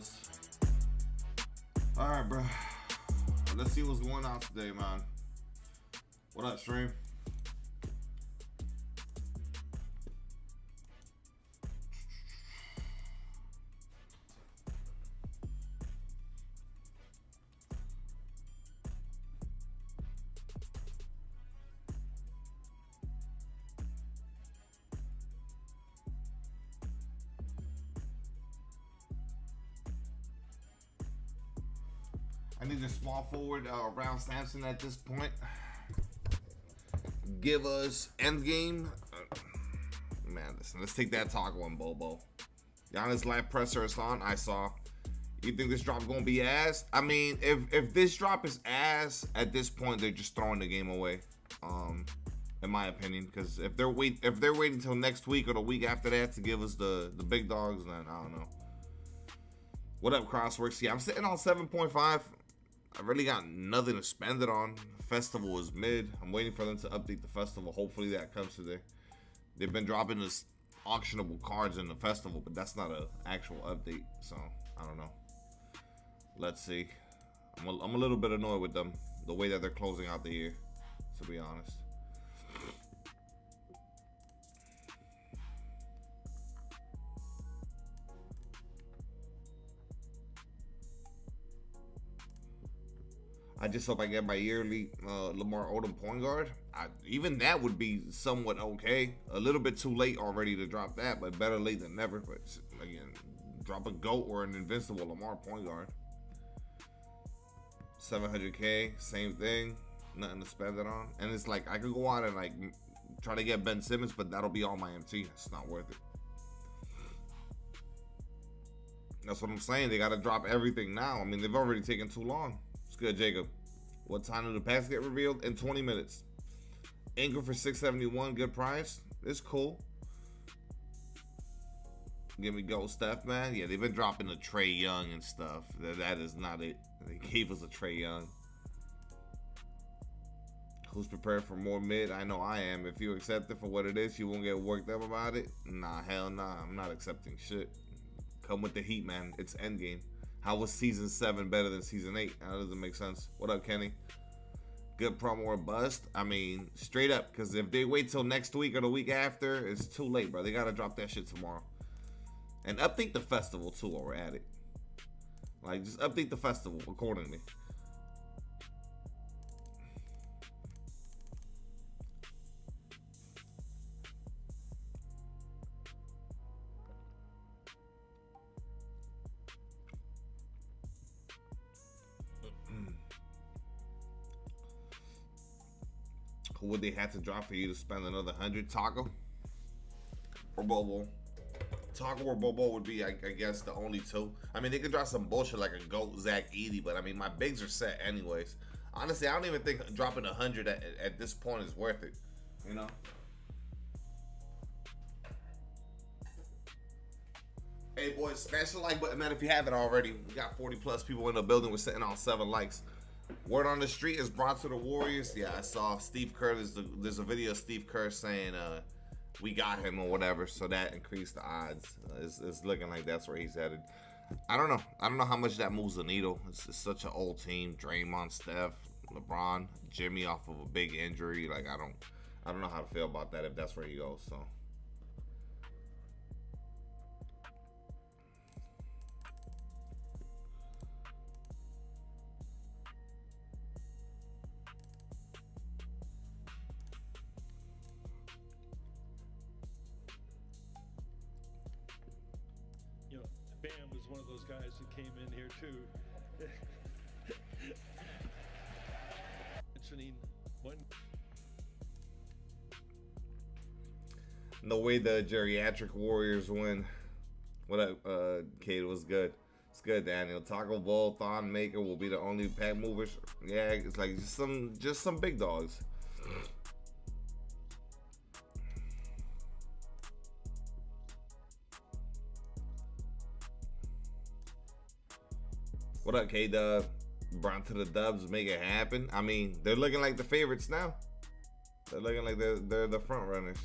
odds. All right, bro. Let's see what's going on today, man. What up, stream? I need a small forward around Samson at this point. Give us end game. Man, listen, let's take that TACKO and BOL BOL. Giannis live presser is on. I saw. You think this drop gonna be ass? I mean, if this drop is ass, at this point they're just throwing the game away. In my opinion, because if they're waiting until next week or the week after that to give us the big dogs, then I don't know. What up, Crossworks? Yeah, I'm sitting on 7.5. I really got nothing to spend it on. Festival is mid. I'm waiting for them to update the festival. Hopefully that comes today. They've been dropping this auctionable cards in the festival, but that's not an actual update, so I don't know. Let's see. I'm a little bit annoyed with them, the way that they're closing out the year, to be honest. I just hope I get my yearly Lamar Odom point guard. Even that would be somewhat okay. A little bit too late already to drop that, but better late than never. But again, drop a GOAT or an invincible Lamar point guard. 700K, same thing. Nothing to spend it on. And it's like, I could go out and like try to get Ben Simmons, but that'll be all my MT. It's not worth it. That's what I'm saying. They got to drop everything now. I mean, they've already taken too long. It's good, Jacob. What time do the packs get revealed? In 20 minutes. Anchor for 671, good price. It's cool. Give me go, Steph, man. Yeah, they've been dropping the Trey Young and stuff. That is not it. They gave us a Trey Young. Who's prepared for more mid? I know I am. If you accept it for what it is, you won't get worked up about it. Nah, hell nah. I'm not accepting shit. Come with the heat, man. It's endgame. How was season 7 better than season 8? That doesn't make sense. What up, Kenny? Good promo or bust? I mean, straight up, because if they wait till next week or the week after, it's too late, bro. They got to drop that shit tomorrow. And update the festival, too, while we're at it. Like, just update the festival accordingly. Who would they have to drop for you to spend another 100? TACKO or BOL BOL? TACKO or BOL BOL would be, I guess, the only two. I mean, they could drop some bullshit like a GOAT, Zach Edey, but I mean, my bigs are set anyways. Honestly, I don't even think dropping 100 at this point is worth it. You know? Hey, boys, smash the like button, man, if you haven't already. We got 40 plus people in the building. We're sitting on 7 likes. Word on the street is brought to the Warriors. Yeah, I saw Steve Kerr. There's a video of Steve Kerr saying we got him or whatever, so that increased the odds. It's looking like that's where he's headed. I don't know. I don't know how much that moves the needle. It's such an old team. Draymond, Steph, LeBron, Jimmy off of a big injury. Like I don't know how to feel about that if that's where he goes. So. Bam was one of those guys who came in here too. Mentioning one. No way the geriatric Warriors win. What up, Kate? Was good. It's good, Daniel. TACKO, BOL, Thon Maker will be the only pack movers. Yeah, it's like just some big dogs. What up, K-Dub? Brown to the Dubs, make it happen. I mean, they're looking like the favorites now. They're looking like they're the front runners.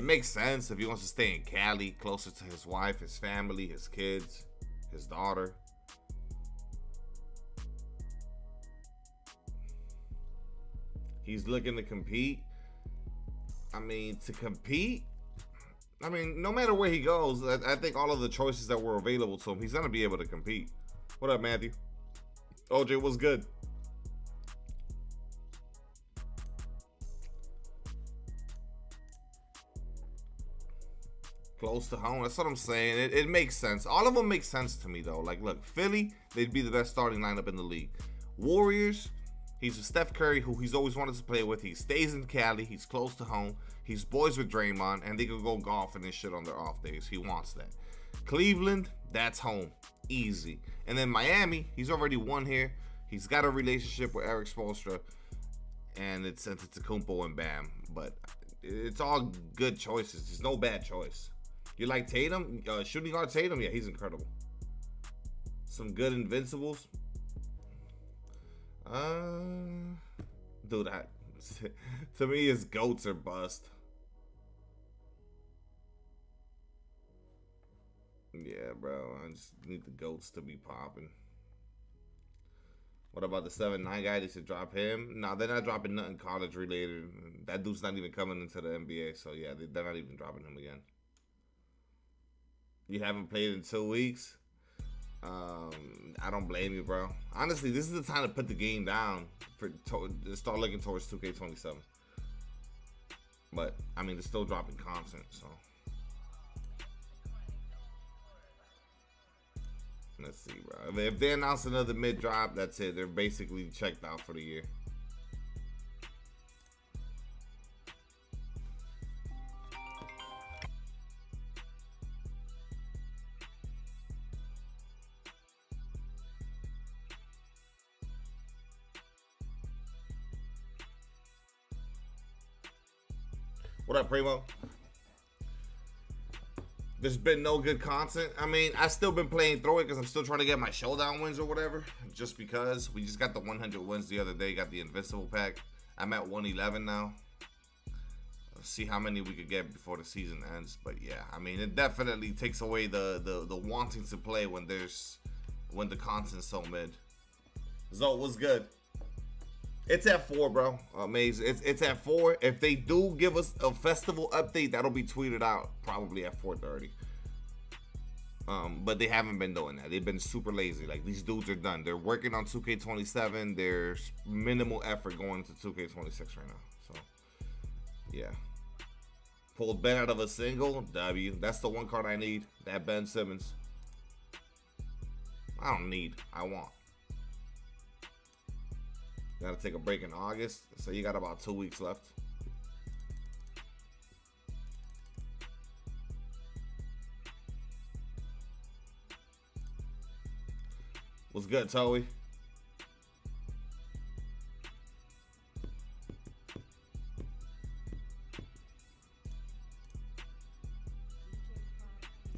It makes sense if he wants to stay in Cali, closer to his wife, his family, his kids, his daughter. He's looking to compete. I mean, to compete, I mean, no matter where he goes, I think all of the choices that were available to him, he's going to be able to compete. What up, Matthew? OJ, what's good? Close to home. That's what I'm saying. It makes sense. All of them make sense to me, though. Like, look, Philly, they'd be the best starting lineup in the league. Warriors, he's with Steph Curry, who he's always wanted to play with. He stays in Cali. He's close to home. He's boys with Draymond, and they can go golfing and shit on their off days. He wants that. Cleveland, that's home. Easy. And then Miami, he's already won here. He's got a relationship with Eric Spoelstra, and it's Antetokounmpo and Bam. But it's all good choices. There's no bad choice. You like Tatum? Shooting guard Tatum? Yeah, he's incredible. Some good invincibles. Dude, to me, his goats are bust. Yeah, bro. I just need the goats to be popping. What about the 7-9 guy? They should drop him. Nah, they're not dropping nothing college related. That dude's not even coming into the NBA. So, yeah, they're not even dropping him again. You haven't played in 2 weeks? I don't blame you, bro. Honestly, this is the time to put the game down to start looking towards 2K27. But, I mean, they're still dropping content, so. Let's see, bro. If they announce another mid-drop, that's it. They're basically checked out for the year. What up, Primo? There's been no good content. I mean, I've still been playing through it because I'm still trying to get my showdown wins or whatever. Just because. We just got the 100 wins the other day. Got the Invincible pack. I'm at 111 now. Let's see how many we could get before the season ends. But yeah, I mean, it definitely takes away the wanting to play when the content's so mid. Zo, what's good? It's at 4, bro. Amazing. It's at 4. If they do give us a festival update, that'll be tweeted out probably at 4:30. But they haven't been doing that. They've been super lazy. Like, these dudes are done. They're working on 2K27. There's minimal effort going to 2K26 right now. So, yeah. Pulled Ben out of a single. W. That's the one card I need. That Ben Simmons. I don't need. I want. Got to take a break in August, so you got about 2 weeks left. What's good, Toey?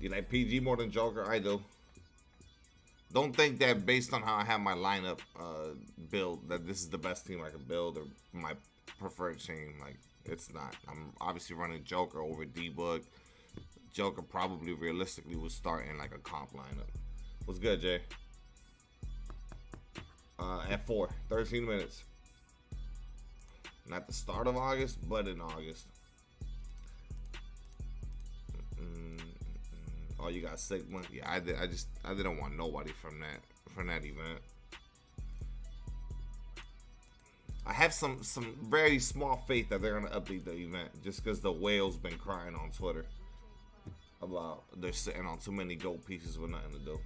You like PG more than Joker? I do. Don't think that based on how I have my lineup build that this is the best team I can build or my preferred team. Like, it's not. I'm obviously running Joker over D-Book. Joker probably realistically would start in like a comp lineup. What's good, Jay? At 4, 13 minutes. Not the start of August, but in August. Oh, you got Sigma? Yeah, I didn't want nobody from that event. I have some very small faith that they're gonna update the event just because the whale's been crying on Twitter about they're sitting on too many gold pieces with nothing to do.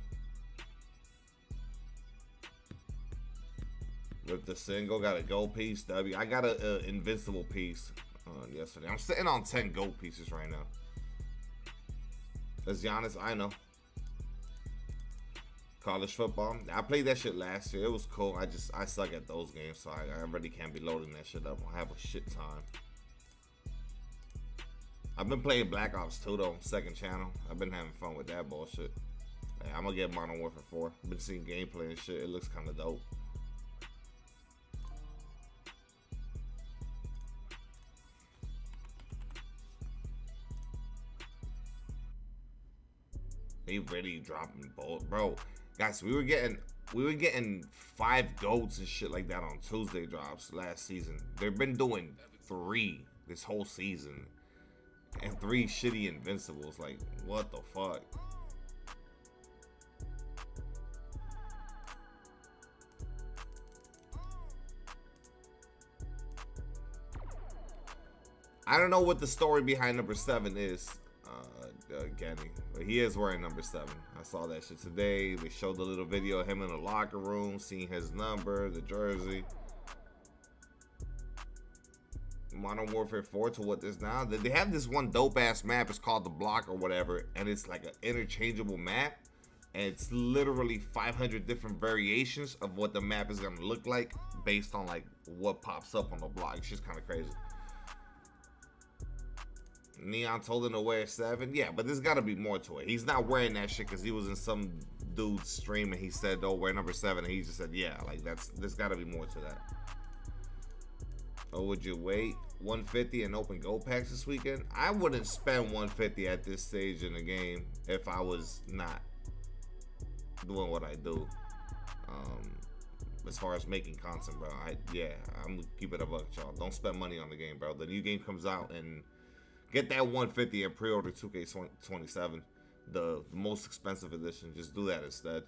With the single, got a gold piece. W. I got a invincible piece yesterday. I'm sitting on 10 gold pieces right now. As Giannis, I know. College football. I played that shit last year. It was cool. I suck at those games, so I really can't be loading that shit up. I have a shit time. I've been playing Black Ops 2 though, second channel. I've been having fun with that bullshit. Hey, I'm gonna get Modern Warfare 4. I've been seeing gameplay and shit. It looks kind of dope. They really dropping Bol, bro. Guys, we were getting 5 goats and shit like that on Tuesday drops last season. They've been doing 3 this whole season, and 3 shitty invincibles. Like, what the fuck? I don't know what the story behind number 7 is, Kenny, but he is wearing number 7. I saw that shit today. They showed the little video of him in the locker room, seeing his number, the jersey. Modern Warfare 4 to what this now. They have this one dope ass map. It's called the Block or whatever, and it's like an interchangeable map, and it's literally 500 different variations of what the map is gonna look like based on like what pops up on the block. It's just kind of crazy. Neon told him to wear 7. Yeah, but there's got to be more to it. He's not wearing that shit because he was in some dude's stream and he said, "Don't wear number 7." And he just said, "Yeah, like there's got to be more to that." Oh, would you wait 150 and open gold packs this weekend? I wouldn't spend 150 at this stage in the game if I was not doing what I do. As far as making content, bro, I'm gonna keep it a buck, y'all. Don't spend money on the game, bro. The new game comes out and get that 150 and pre-order 2K27, the most expensive edition. Just do that instead.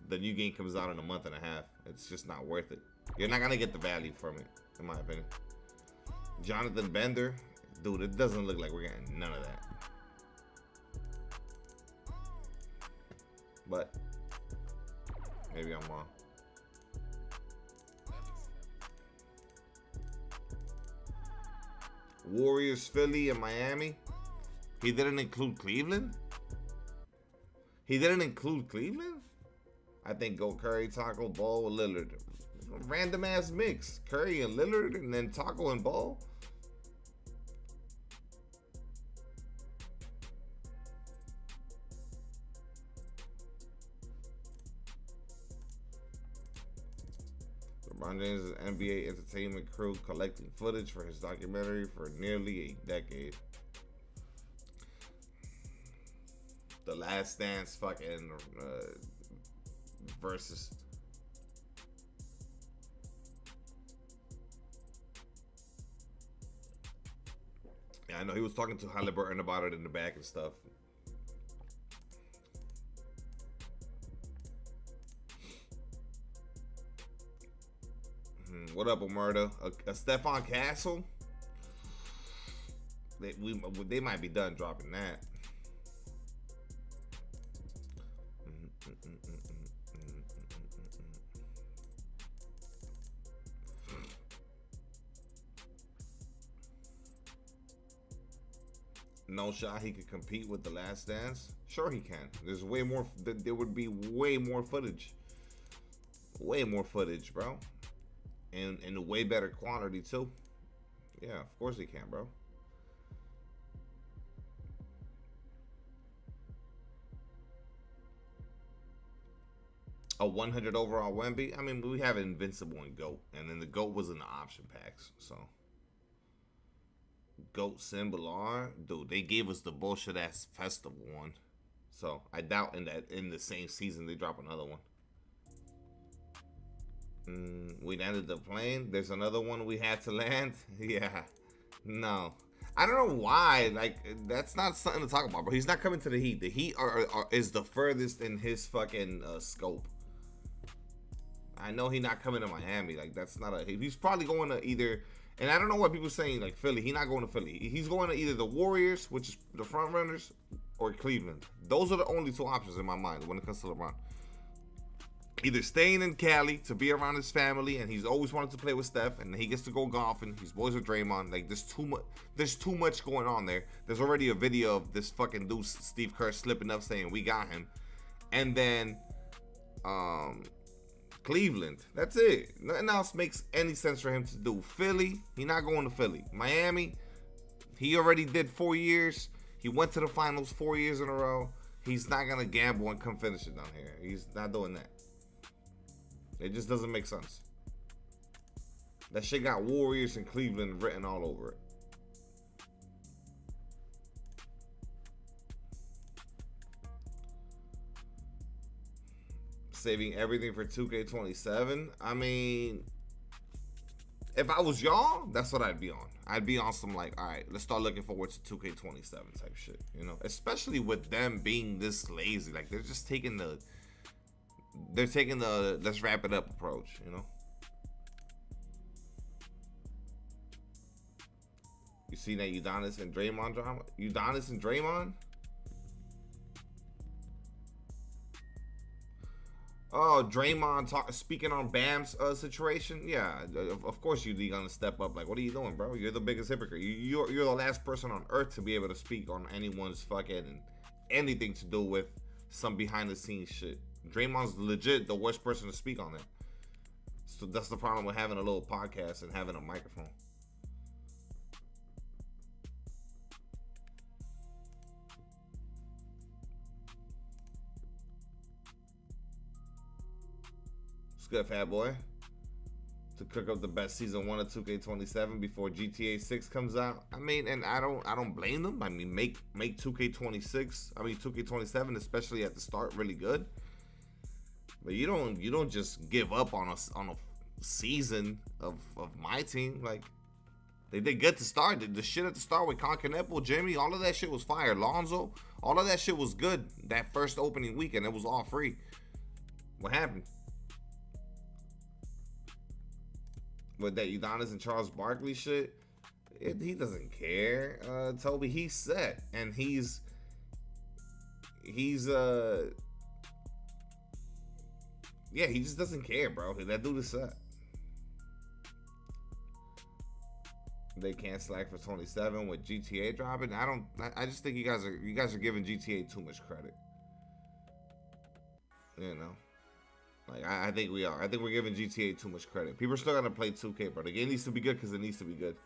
The new game comes out in a month and a half. It's just not worth it. You're not gonna get the value from it, in my opinion. Jonathan Bender, dude, it doesn't look like we're getting none of that. But maybe I'm wrong. Warriors, Philly, and Miami. He didn't include Cleveland? He didn't include Cleveland? I think go Curry, Taco, Bol, Lillard. Random ass mix. Curry and Lillard, and then Taco and Bol. LeBron James' NBA entertainment crew collecting footage for his documentary for nearly a decade. The Last Dance fucking versus. Yeah, I know he was talking to Halliburton about it in the back and stuff. What up, Omerta? A Stephon Castle? They might be done dropping that. No shot he could compete with The Last Dance? Sure he can. There's way more. There would be way more footage. Way more footage, bro. And in a way better quantity too. Yeah, of course he can, bro. A 100 overall Wemby. I mean, we have Invincible and GOAT, and then the GOAT was in the option packs. So GOAT symbol R, dude, they gave us the bullshit ass festival one. So I doubt in the same season they drop another one. We landed the plane. There's another one we had to land. Yeah, no, I don't know why. Like, that's not something to talk about, bro. He's not coming to the Heat. The Heat is the furthest in his fucking scope. I know he's not coming to Miami. Like, that's not a. He's probably going to either. And I don't know what people are saying, like Philly. He's not going to Philly. He's going to either the Warriors, which is the front runners, or Cleveland. Those are the only 2 options in my mind when it comes to LeBron. Either staying in Cali to be around his family, and he's always wanted to play with Steph, and he gets to go golfing. He's boys with Draymond. Like, there's too much. There's too much going on there. There's already a video of this fucking dude Steve Kerr slipping up saying we got him, and then Cleveland. That's it. Nothing else makes any sense for him to do. Philly, he's not going to Philly. Miami, he already did 4 years. He went to the finals 4 years in a row. He's not gonna gamble and come finish it down here. He's not doing that. It just doesn't make sense. That shit got Warriors and Cleveland written all over it. Saving everything for 2K27. I mean, if I was y'all, that's what I'd be on. I'd be on some like, all right, let's start looking forward to 2K27 type shit, you know? Especially with them being this lazy. Like, they're just taking the let's wrap it up approach, you know? You see that Udonis and Draymond drama? Udonis and Draymond? Oh, Draymond speaking on Bam's situation. Yeah, of course you're gonna step up. Like, what are you doing, bro? You're the biggest hypocrite. You're the last person on earth to be able to speak on anyone's fucking anything to do with some behind the scenes shit. Draymond's legit the worst person to speak on it. So that's the problem with having a little podcast and having a microphone. Good, fat boy, to cook up the best season 1 of 2K27 before GTA 6 comes out. I mean, and I don't blame them. I mean, make 2K27, especially at the start, really good. But you don't just give up on a season of my team. Like, they did good to start. The shit at the start with Concanepo, Jimmy, all of that shit was fire. Lonzo, all of that shit was good that first opening weekend. It was all free. What happened? With that Udonis and Charles Barkley shit, he doesn't care. Toby, he's set, and he's yeah, he just doesn't care, bro. That dude is set. They can't slack for 27 with GTA dropping. I just think you guys are giving GTA too much credit. You know. Like, I think we are. I think we're giving GTA too much credit. People are still gonna play 2K, bro. The game needs to be good because it needs to be good.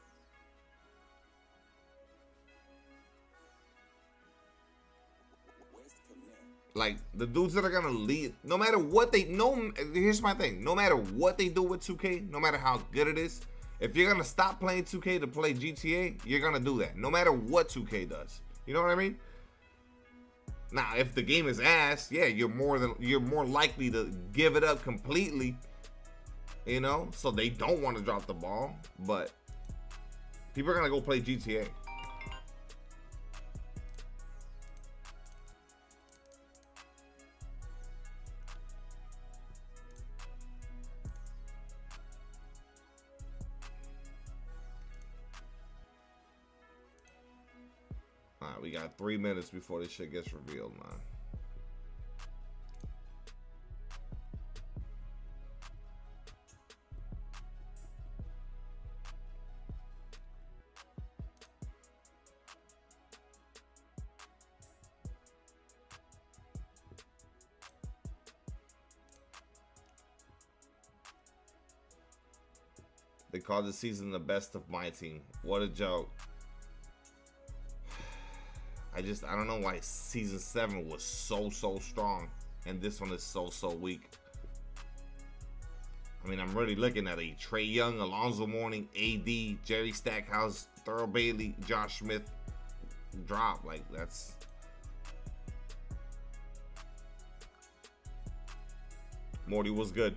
Like, the dudes that are gonna lead, no matter what they know. Here's my thing: no matter what they do with 2K, no matter how good it is, if you're gonna stop playing 2K to play GTA, you're gonna do that. No matter what 2K does. You know what I mean? Now, if the game is ass, yeah, you're more likely to give it up completely, you know, so they don't want to drop the ball. But people are gonna go play GTA. Alright, we got 3 minutes before this shit gets revealed, man. They called the season the best of my team. What a joke. I don't know why season 7 was so strong and this one is so weak. I mean, I'm really looking at a Trae Young, Alonzo Mourning, AD, Jerry Stackhouse, Thurl Bailey, Josh Smith drop. Like, that's... Morty was good.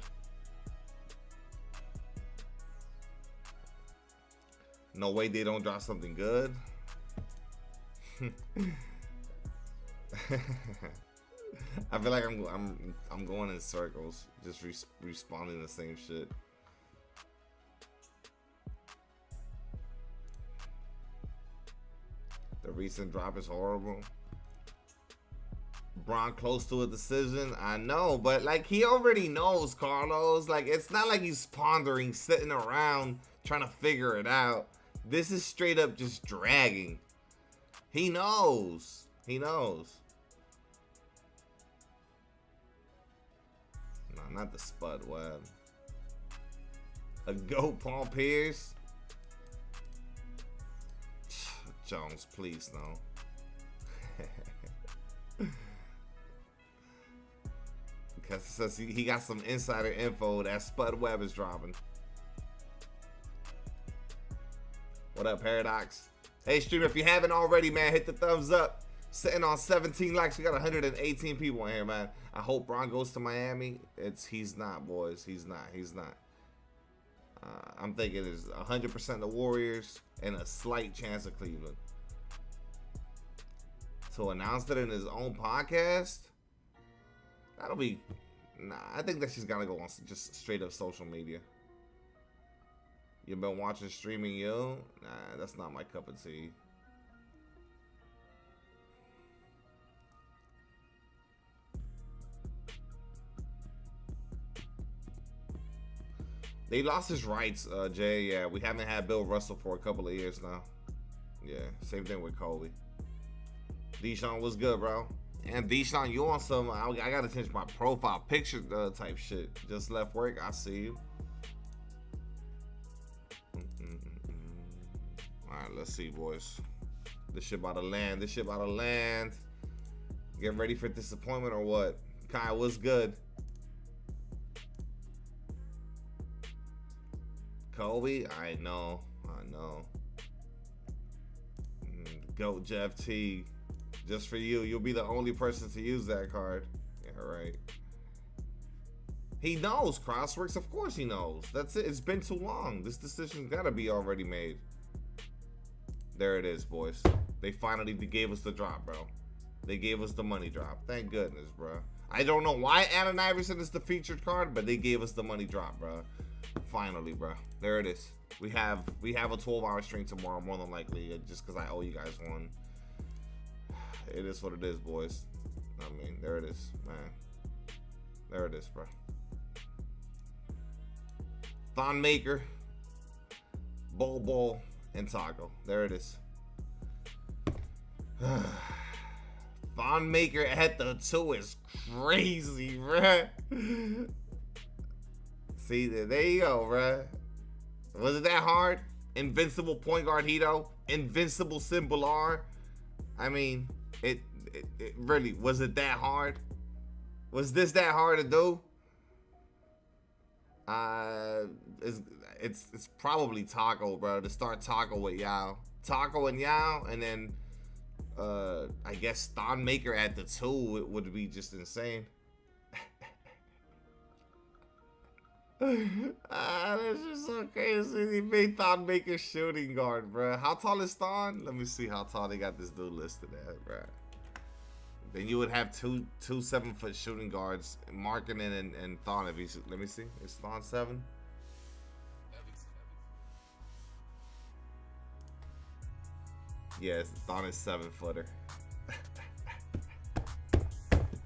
No way they don't drop something good. I feel like I'm going in circles, just responding the same shit. The recent drop is horrible. Bron close to a decision. I know, but like, he already knows, Carlos. Like, it's not like he's pondering, sitting around trying to figure it out. This is straight up just dragging. He knows. He knows. No, not the Spud Web. A GOAT, Paul Pierce. Jones, please, no. Because it says he got some insider info that Spud Web is dropping. What up, Paradox? Hey, streamer, if you haven't already, man, hit the thumbs up. Sitting on 17 likes. We got 118 people in here, man. I hope Bron goes to Miami. He's not, boys. He's not. I'm thinking it's 100% the Warriors and a slight chance of Cleveland. To announce that in his own podcast, that'll be... Nah, I think that she's got to go on just straight up social media. You've been watching Streaming You? Nah, that's not my cup of tea. They lost his rights, Jay. Yeah, we haven't had Bill Russell for a couple of years now. Yeah, same thing with Kobe. Deshaun was good, bro. And Deshaun, you on some, I gotta change my profile picture type shit. Just left work, I see you. Alright, let's see, boys. This shit about to land. This shit about to land. Get ready for disappointment or what? Kai, what's good? Kobe? I know. Goat Jeff T. Just for you. You'll be the only person to use that card. Yeah, right. He knows, Crossworks. Of course he knows. That's it. It's been too long. This decision's gotta be already made. There it is, boys. They finally gave us the drop, bro. They gave us the money drop. Thank goodness, bro. I don't know why Allen Iverson is the featured card, but they gave us the money drop, bro. Finally, bro. There it is. We have a 12-hour stream tomorrow, more than likely, just because I owe you guys one. It is what it is, boys. I mean, there it is, man. There it is, bro. Thon Maker, Bol Bol, and TACKO. There it is. Thon Maker at the 2 is crazy, bruh. See, there you go, bruh. Was it that hard? Invincible point guard Hito, invincible Symbol R. I mean, it really, was it that hard? Was this that hard to do? It's probably TACKO, bro. To start TACKO with Yao. TACKO and Yao, and then I guess Thon Maker at the 2, it would be just insane. That's just so crazy. He made Thon Maker shooting guard, bro. How tall is Thon? Let me see how tall they got this dude listed at, bro. Then you would have two 7-foot shooting guards, Markkanen and Thon. If he's, let me see, is Thon 7? Yes, Thon is 7-footer.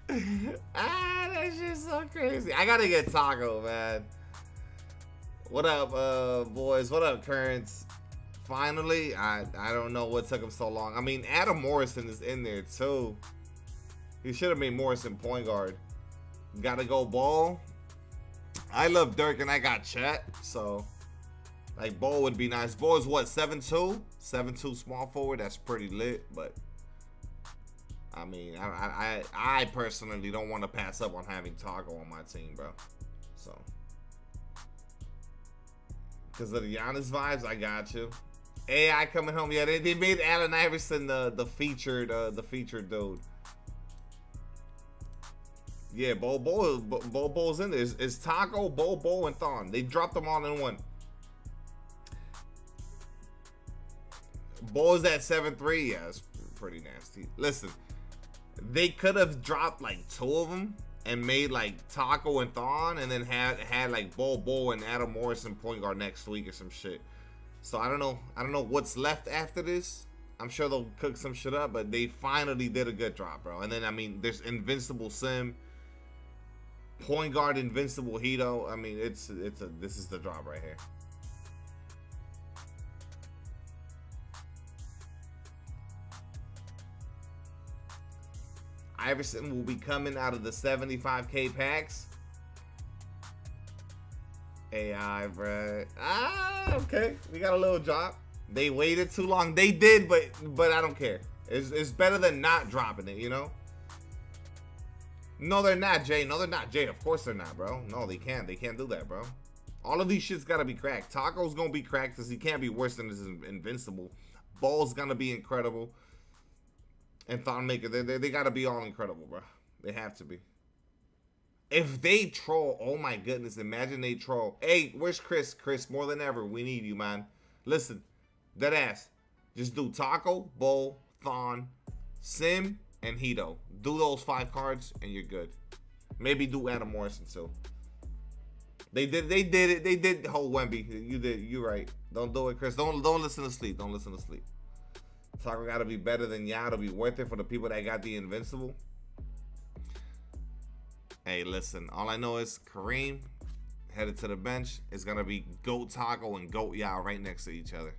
That's just so crazy. I gotta get TACKO, man. What up, boys? What up, Currents? Finally, I don't know what took him so long. I mean, Adam Morrison is in there too. He should have made Morrison point guard. Gotta go Bol. I love Dirk and I got Chet, so like Bol would be nice. Bol is what, 7'2"? 7'2" small forward. That's pretty lit, but I mean, I personally don't want to pass up on having TACKO on my team, bro. So, because of the Giannis vibes, I got you. AI coming home. Yeah, they made Allen Iverson the featured dude. Yeah, Bol Bol's in there. It's TACKO, Bol Bol, and Thon. They dropped them all in one. Bol's at 7'3". Yeah, it's pretty nasty. Listen, they could have dropped like 2 of them and made like TACKO and Thon, and then had like Bol Bol and Adam Morrison point guard next week or some shit. So I don't know what's left after this. I'm sure they'll cook some shit up, but they finally did a good drop, bro. And then I mean, there's Invincible Sim, point guard Invincible Hito. I mean, this is the drop right here. Iverson will be coming out of the 75K packs. AI, bruh. Okay. We got a little drop. They waited too long. They did, but I don't care. It's better than not dropping it, you know? No, they're not, Jay. No, they're not, Jay. Of course they're not, bro. No, they can't. They can't do that, bro. All of these shits gotta be cracked. TACKO's gonna be cracked because he can't be worse than this Invincible. Bol's gonna be incredible. and Thon Maker. They gotta be all incredible, bro. They have to be. If they troll, oh my goodness, imagine they troll. Hey, where's Chris? Chris, more than ever, we need you, man. Listen, dead ass. Just do TACKO, BOL, Thon, Sim, and Hito. Do those 5 cards, and you're good. Maybe do Adam Morrison too. They did it. They did whole Wemby. You did. You're right. Don't do it, Chris. Don't listen to sleep. Don't listen to sleep. TACKO gotta be better than y'all to be worth it for the people that got the Invincible. Hey, listen. All I know is Kareem headed to the bench. It's gonna be GOAT TACKO and GOAT Yao right next to each other.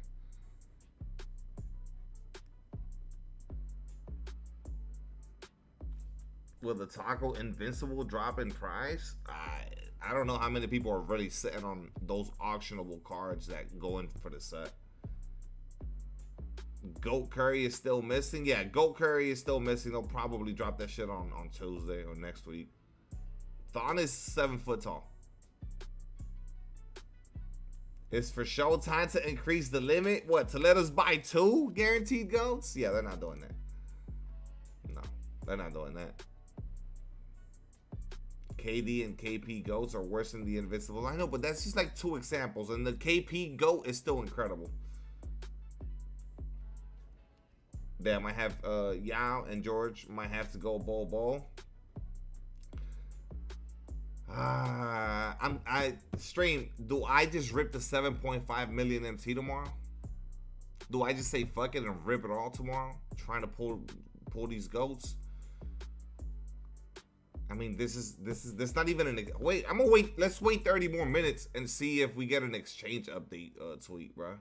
Will the TACKO Invincible drop in price? I don't know how many people are really sitting on those auctionable cards that go in for the set. GOAT Curry is still missing. Yeah, GOAT Curry is still missing. They'll probably drop that shit on Tuesday or next week. Thon is 7 foot tall. It's for show time to increase the limit. What, to let us buy 2 guaranteed GOATs? Yeah, they're not doing that. No, they're not doing that. KD and KP GOATs are worse than the Invincibles. I know, but that's just like 2 examples. And the KP GOAT is still incredible. Damn, I have Yao and George might have to go BOL BOL. Stream, do I just rip the 7.5 million MT tomorrow? Do I just say fuck it and rip it all tomorrow? Trying to pull these GOATs? I mean, this not even an wait. I'm gonna wait. Let's wait 30 more minutes and see if we get an exchange update tweet, bro.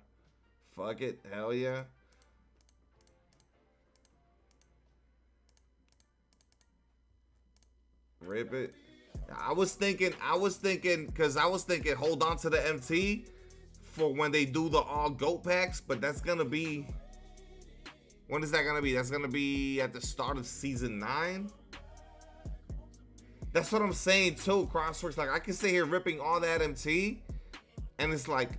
Fuck it, hell yeah. Rip it. I was thinking, hold on to the MT for when they do the all GOAT packs, but that's gonna be, when is that gonna be? That's gonna be at the start of season 9. That's what I'm saying too, Crossworks. Like, I can sit here ripping all that MT, and it's like,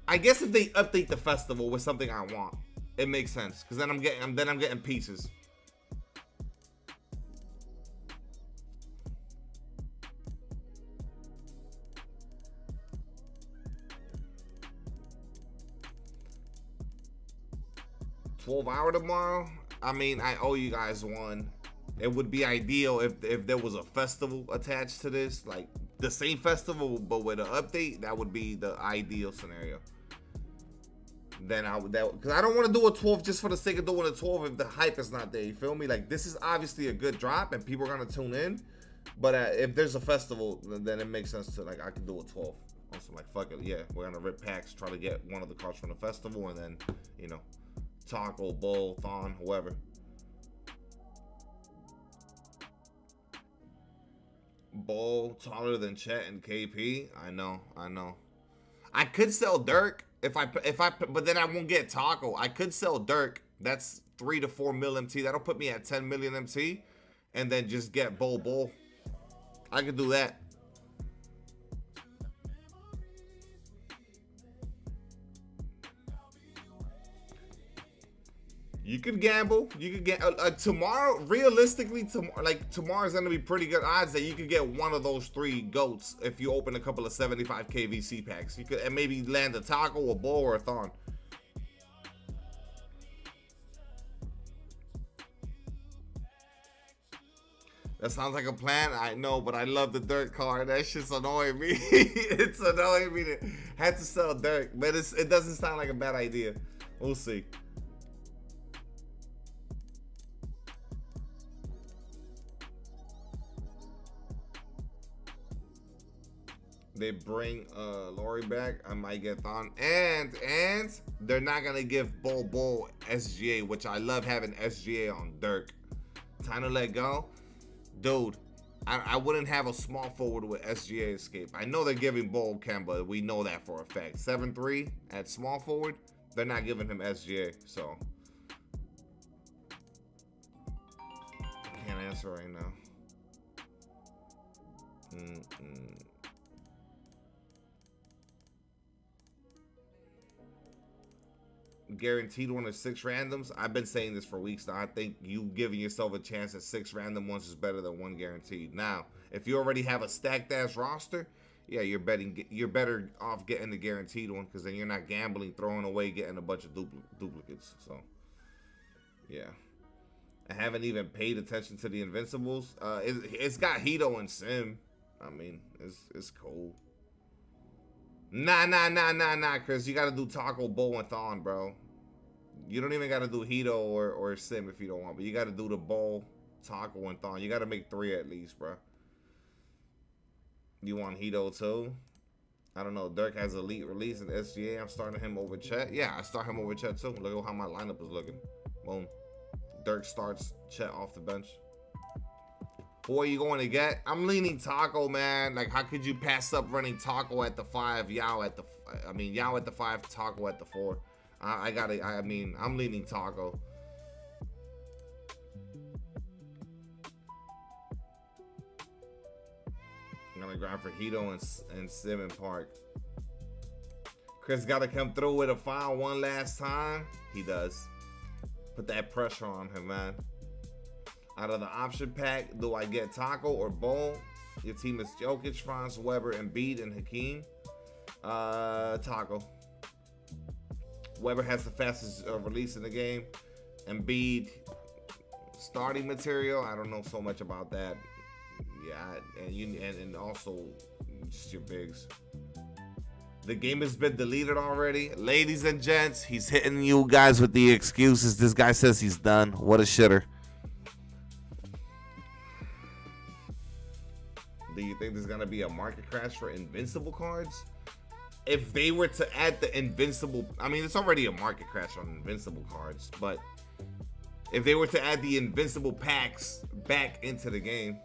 I guess if they update the festival with something I want, it makes sense. Cause then I'm getting pieces. $12 tomorrow. I mean, I owe you guys one. It would be ideal if there was a festival attached to this, like the same festival but with an update. That would be the ideal scenario. Then because I don't want to do a 12 just for the sake of doing a 12 if the hype is not there. You feel me? Like, this is obviously a good drop and people are gonna tune in. But if there's a festival, then it makes sense to, like, I can do a 12. Also, like, fuck it, yeah, we're gonna rip packs, try to get one of the cards from the festival, and then, you know, TACKO, BOL, Thon, whoever. BOL taller than Chet and KP. I know. I could sell Dirk but then I won't get TACKO. I could sell Dirk. That's 3 to 4 mil MT. That'll put me at 10 million MT, and then just get BOL BOL. I could do that. You could gamble. You could get tomorrow. Realistically, tomorrow's gonna be pretty good odds that you could get one of those 3 GOATs if you open a couple of 75 KVC packs. You could, and maybe land a TACKO, a BOL, or a Thon. That sounds like a plan. I know, but I love the Dirk card. That shit's annoying me. It's annoying me to have to sell Dirk, but it doesn't sound like a bad idea. We'll see. They bring Lori back, I might get Thon. And they're not gonna give BOL BOL SGA, which I love having SGA on Dirk. Time to let go. Dude, I wouldn't have a small forward with SGA escape. I know they're giving BOL Kemba. We know that for a fact. 7'3" at small forward. They're not giving him SGA, so I can't answer right now. guaranteed one or 6 randoms. I've been saying this for weeks now. I think you giving yourself a chance at 6 random ones is better than 1 guaranteed. Now, if you already have a stacked ass roster, yeah, you're better off getting the guaranteed one, because then you're not gambling, throwing away, getting a bunch of duplicates. So, yeah. I haven't even paid attention to the Invincibles. It's got Hito and Sim. I mean, it's cool. Nah, Chris. You gotta do TACKO, BOL, and Thon, bro. You don't even gotta do Hito or Sim if you don't want, but you gotta do the BOL, TACKO, and Thon. You gotta make 3 at least, bro. You want Hito too? I don't know. Dirk has elite release in SGA. I'm starting him over Chet. Yeah, I start him over Chet too. Look at how my lineup is looking. Boom. Dirk starts Chet off the bench. Who are you going to get? I'm leaning TACKO, man. Like, how could you pass up running TACKO at the 5, Yao at the, Yao at the 5, TACKO at the 4. I'm leaning TACKO. I'm gonna grind for Hito and Sim and Park. Chris gotta come through with a foul one last time. He does. Put that pressure on him, man. Out of the option pack, do I get TACKO or BOL? Your team is Jokic, Franz, Weber, Embiid, and Hakeem. TACKO. Weber has the fastest release in the game. Embiid, starting material. I don't know so much about that. Yeah, and also just your bigs. The game has been deleted already. Ladies and gents, he's hitting you guys with the excuses. This guy says he's done. What a shitter. Do you think there's gonna be a market crash for Invincible cards? If they were to add the Invincible, I mean, it's already a market crash on Invincible cards, but if they were to add the Invincible packs back into the game.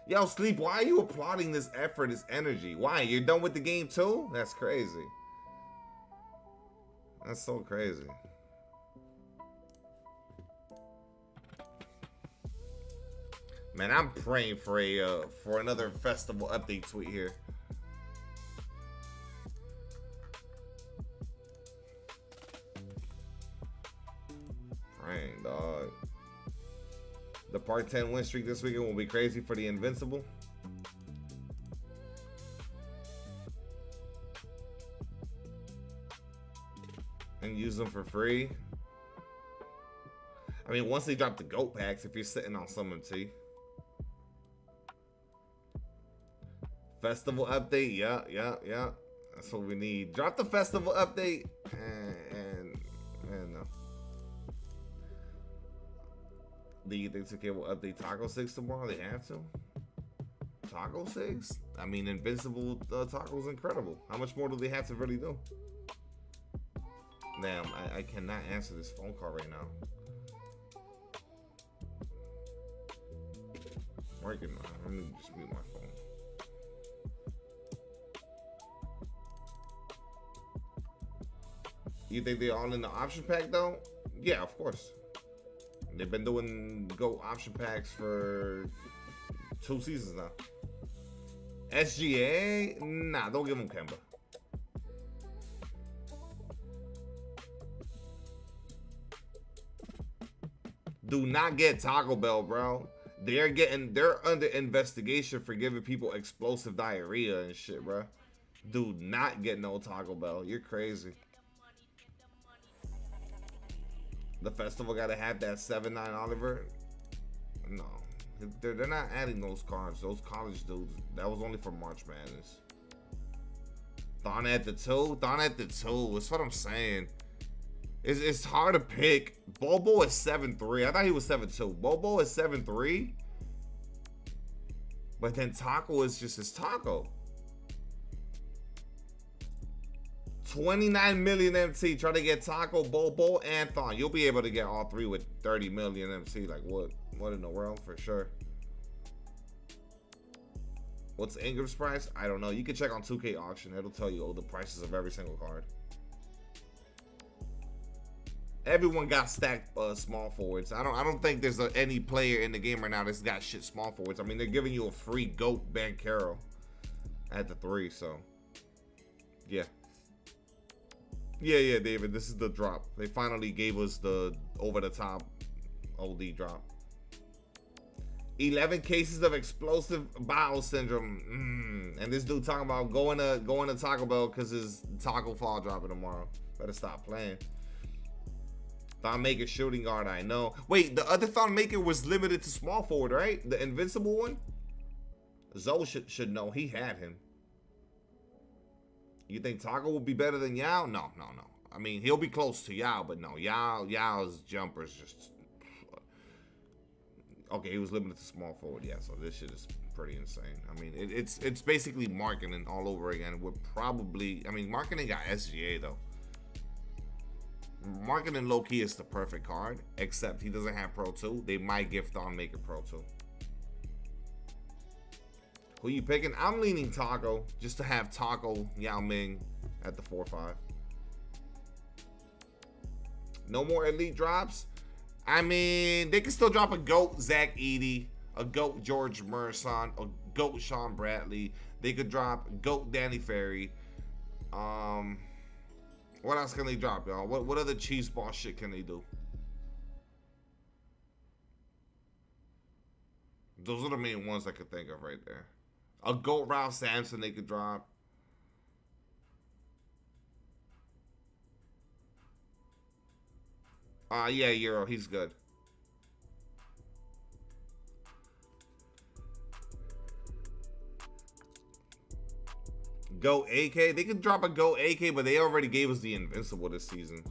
Yo, Sleep, why are you applauding this effort, this energy? Why? You're done with the game too? That's crazy. That's so crazy. Man, I'm praying for another festival update tweet here. Praying, dog. The Part 10 win streak this weekend will be crazy for the Invincible. And use them for free. I mean, once they drop the GOAT packs, if you're sitting on some MT. Festival update, yeah. That's what we need. Drop the festival update and no. Do you think 2K will update TACKO 6 tomorrow? They have to. TACKO 6? I mean, Invincible TACKO is incredible. How much more do they have to really do? Damn, I cannot answer this phone call right now. Working on. Let me just mute my phone. You think they're all in the option pack though? Yeah, of course. They've been doing GOAT option packs for 2 seasons now. SGA? Nah, don't give them Kemba. Do not get Taco Bell, bro. They're under investigation for giving people explosive diarrhea and shit, bro. Do not get no Taco Bell. You're crazy. The festival gotta have that 7-9 Oliver. No, they're not adding those cards. Those college dudes. That was only for March Madness. Thon at the 2. Thon at the 2. That's what I'm saying. It's hard to pick. BOL BOL is 7'3". I thought he was 7'2". BOL BOL is 7'3". But then TACKO is just his TACKO. 29 million MT. Try to get TACKO, BOL BOL, and Thon. You'll be able to get all 3 with 30 million MT. Like what? What in the world? For sure. What's Ingram's price? I don't know. You can check on 2K auction. It'll tell you the prices of every single card. Everyone got stacked small forwards. I don't think there's any player in the game right now that's got shit small forwards. I mean, they're giving you a free GOAT Banchero at the 3, so yeah. Yeah, David. This is the drop. They finally gave us the over-the-top OD drop. 11 cases of explosive bowel syndrome. And this dude talking about going to Taco Bell because his taco fall dropping tomorrow. Better stop playing. Thon Maker shooting guard, I know. Wait, the other Thon Maker was limited to small forward, right? The invincible one? Zoe should know. He had him. You think Taco will be better than Yao? No. I mean, he'll be close to Yao, but no. Yao's jumpers just... Okay, he was limited to small forward. Yeah, so this shit is pretty insane. I mean, it's basically marketing all over again. We're probably... I mean, marketing got SGA, though. Marketing low-key is the perfect card, except he doesn't have Pro 2. They might give Thon Maker Pro 2. Who you picking? I'm leaning Taco, just to have Taco, Yao Ming at the 4-5. No more elite drops? I mean, they can still drop a GOAT Zach Edey, a GOAT George Merson, a GOAT Sean Bradley. They could drop GOAT Danny Ferry. What else can they drop, y'all? What other cheese ball shit can they do? Those are the main ones I could think of right there. A GOAT Ralph Sampson they could drop. Yeah, Euro, he's good. GOAT AK, they could drop a GOAT AK, but they already gave us the Invincible this season.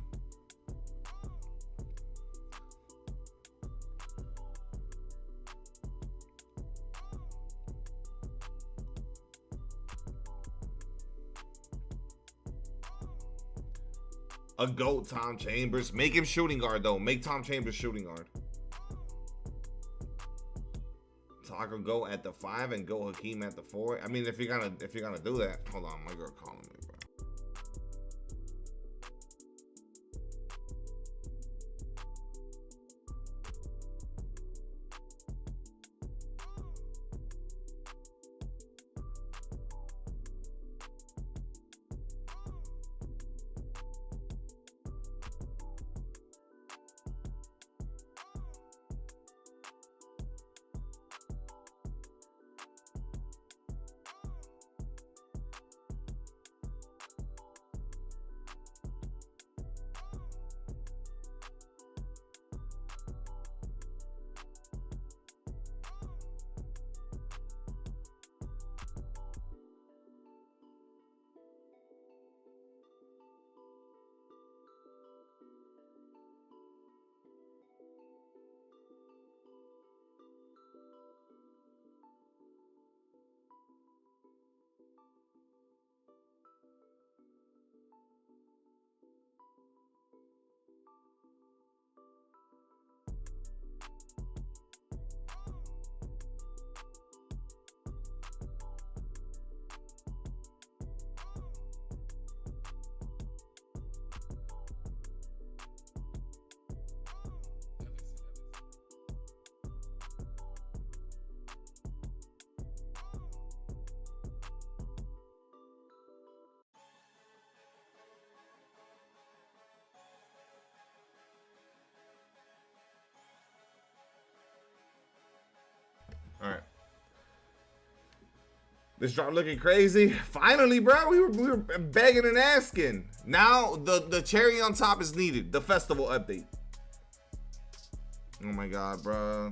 A GOAT Tom Chambers. Make him shooting guard though. Make Tom Chambers shooting guard. Taco go at the 5 and go Hakeem at the 4. I mean, if you're gonna do that, hold on, my girl calling me, bro. All right. This drop looking crazy. Finally, bro. We were begging and asking. Now the cherry on top is needed. The festival update. Oh my god, bro.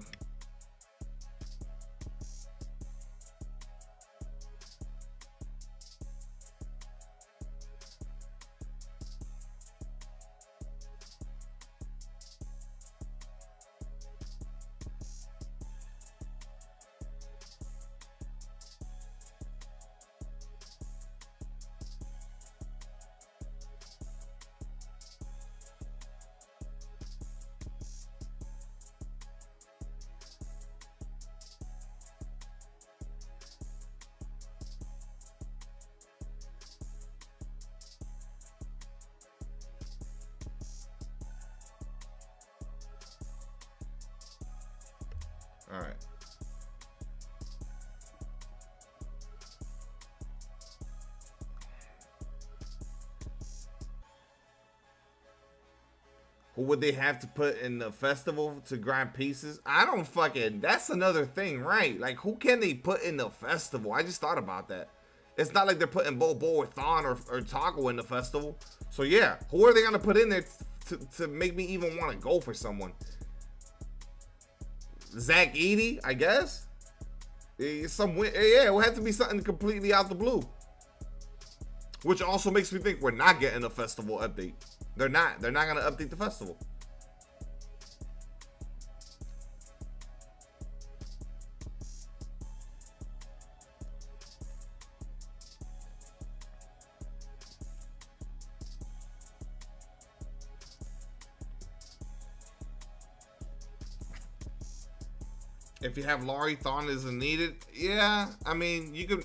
Who would they have to put in the festival to grind pieces? I don't fucking, that's another thing, right? Like, who can they put in the festival? I just thought about that. It's not like they're putting BOL BOL or Thon or TACKO in the festival. So yeah, who are they gonna put in there to make me even want to go for someone? Zach Edey, I guess. Yeah, it would have to be something completely out the blue. Which also makes me think we're not getting a festival update. They're not gonna update the festival. If you have Laurie, Thon isn't needed. Yeah, I mean, you could.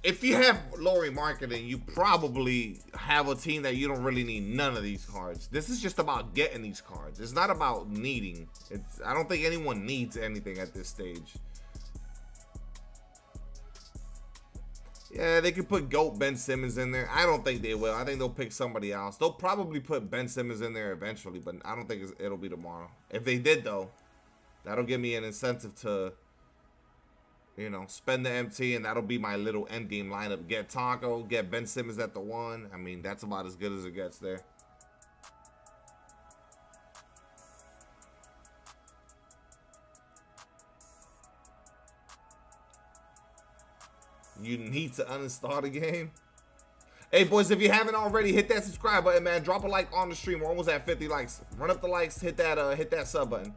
If you have Laurie marketing, you probably have a team that you don't really need none of these cards. This is just about getting these cards. It's not about needing. I don't think anyone needs anything at this stage. Yeah, they could put GOAT Ben Simmons in there. I don't think they will. I think they'll pick somebody else. They'll probably put Ben Simmons in there eventually, but I don't think it'll be tomorrow. If they did, though, that'll give me an incentive to, you know, spend the MT, and that'll be my little end game lineup. Get TACKO, get Ben Simmons at the 1. I mean, that's about as good as it gets there. You need to uninstall the game. Hey, boys, if you haven't already, hit that subscribe button, man. Drop a like on the stream. We're almost at 50 likes. Run up the likes. Hit that sub button.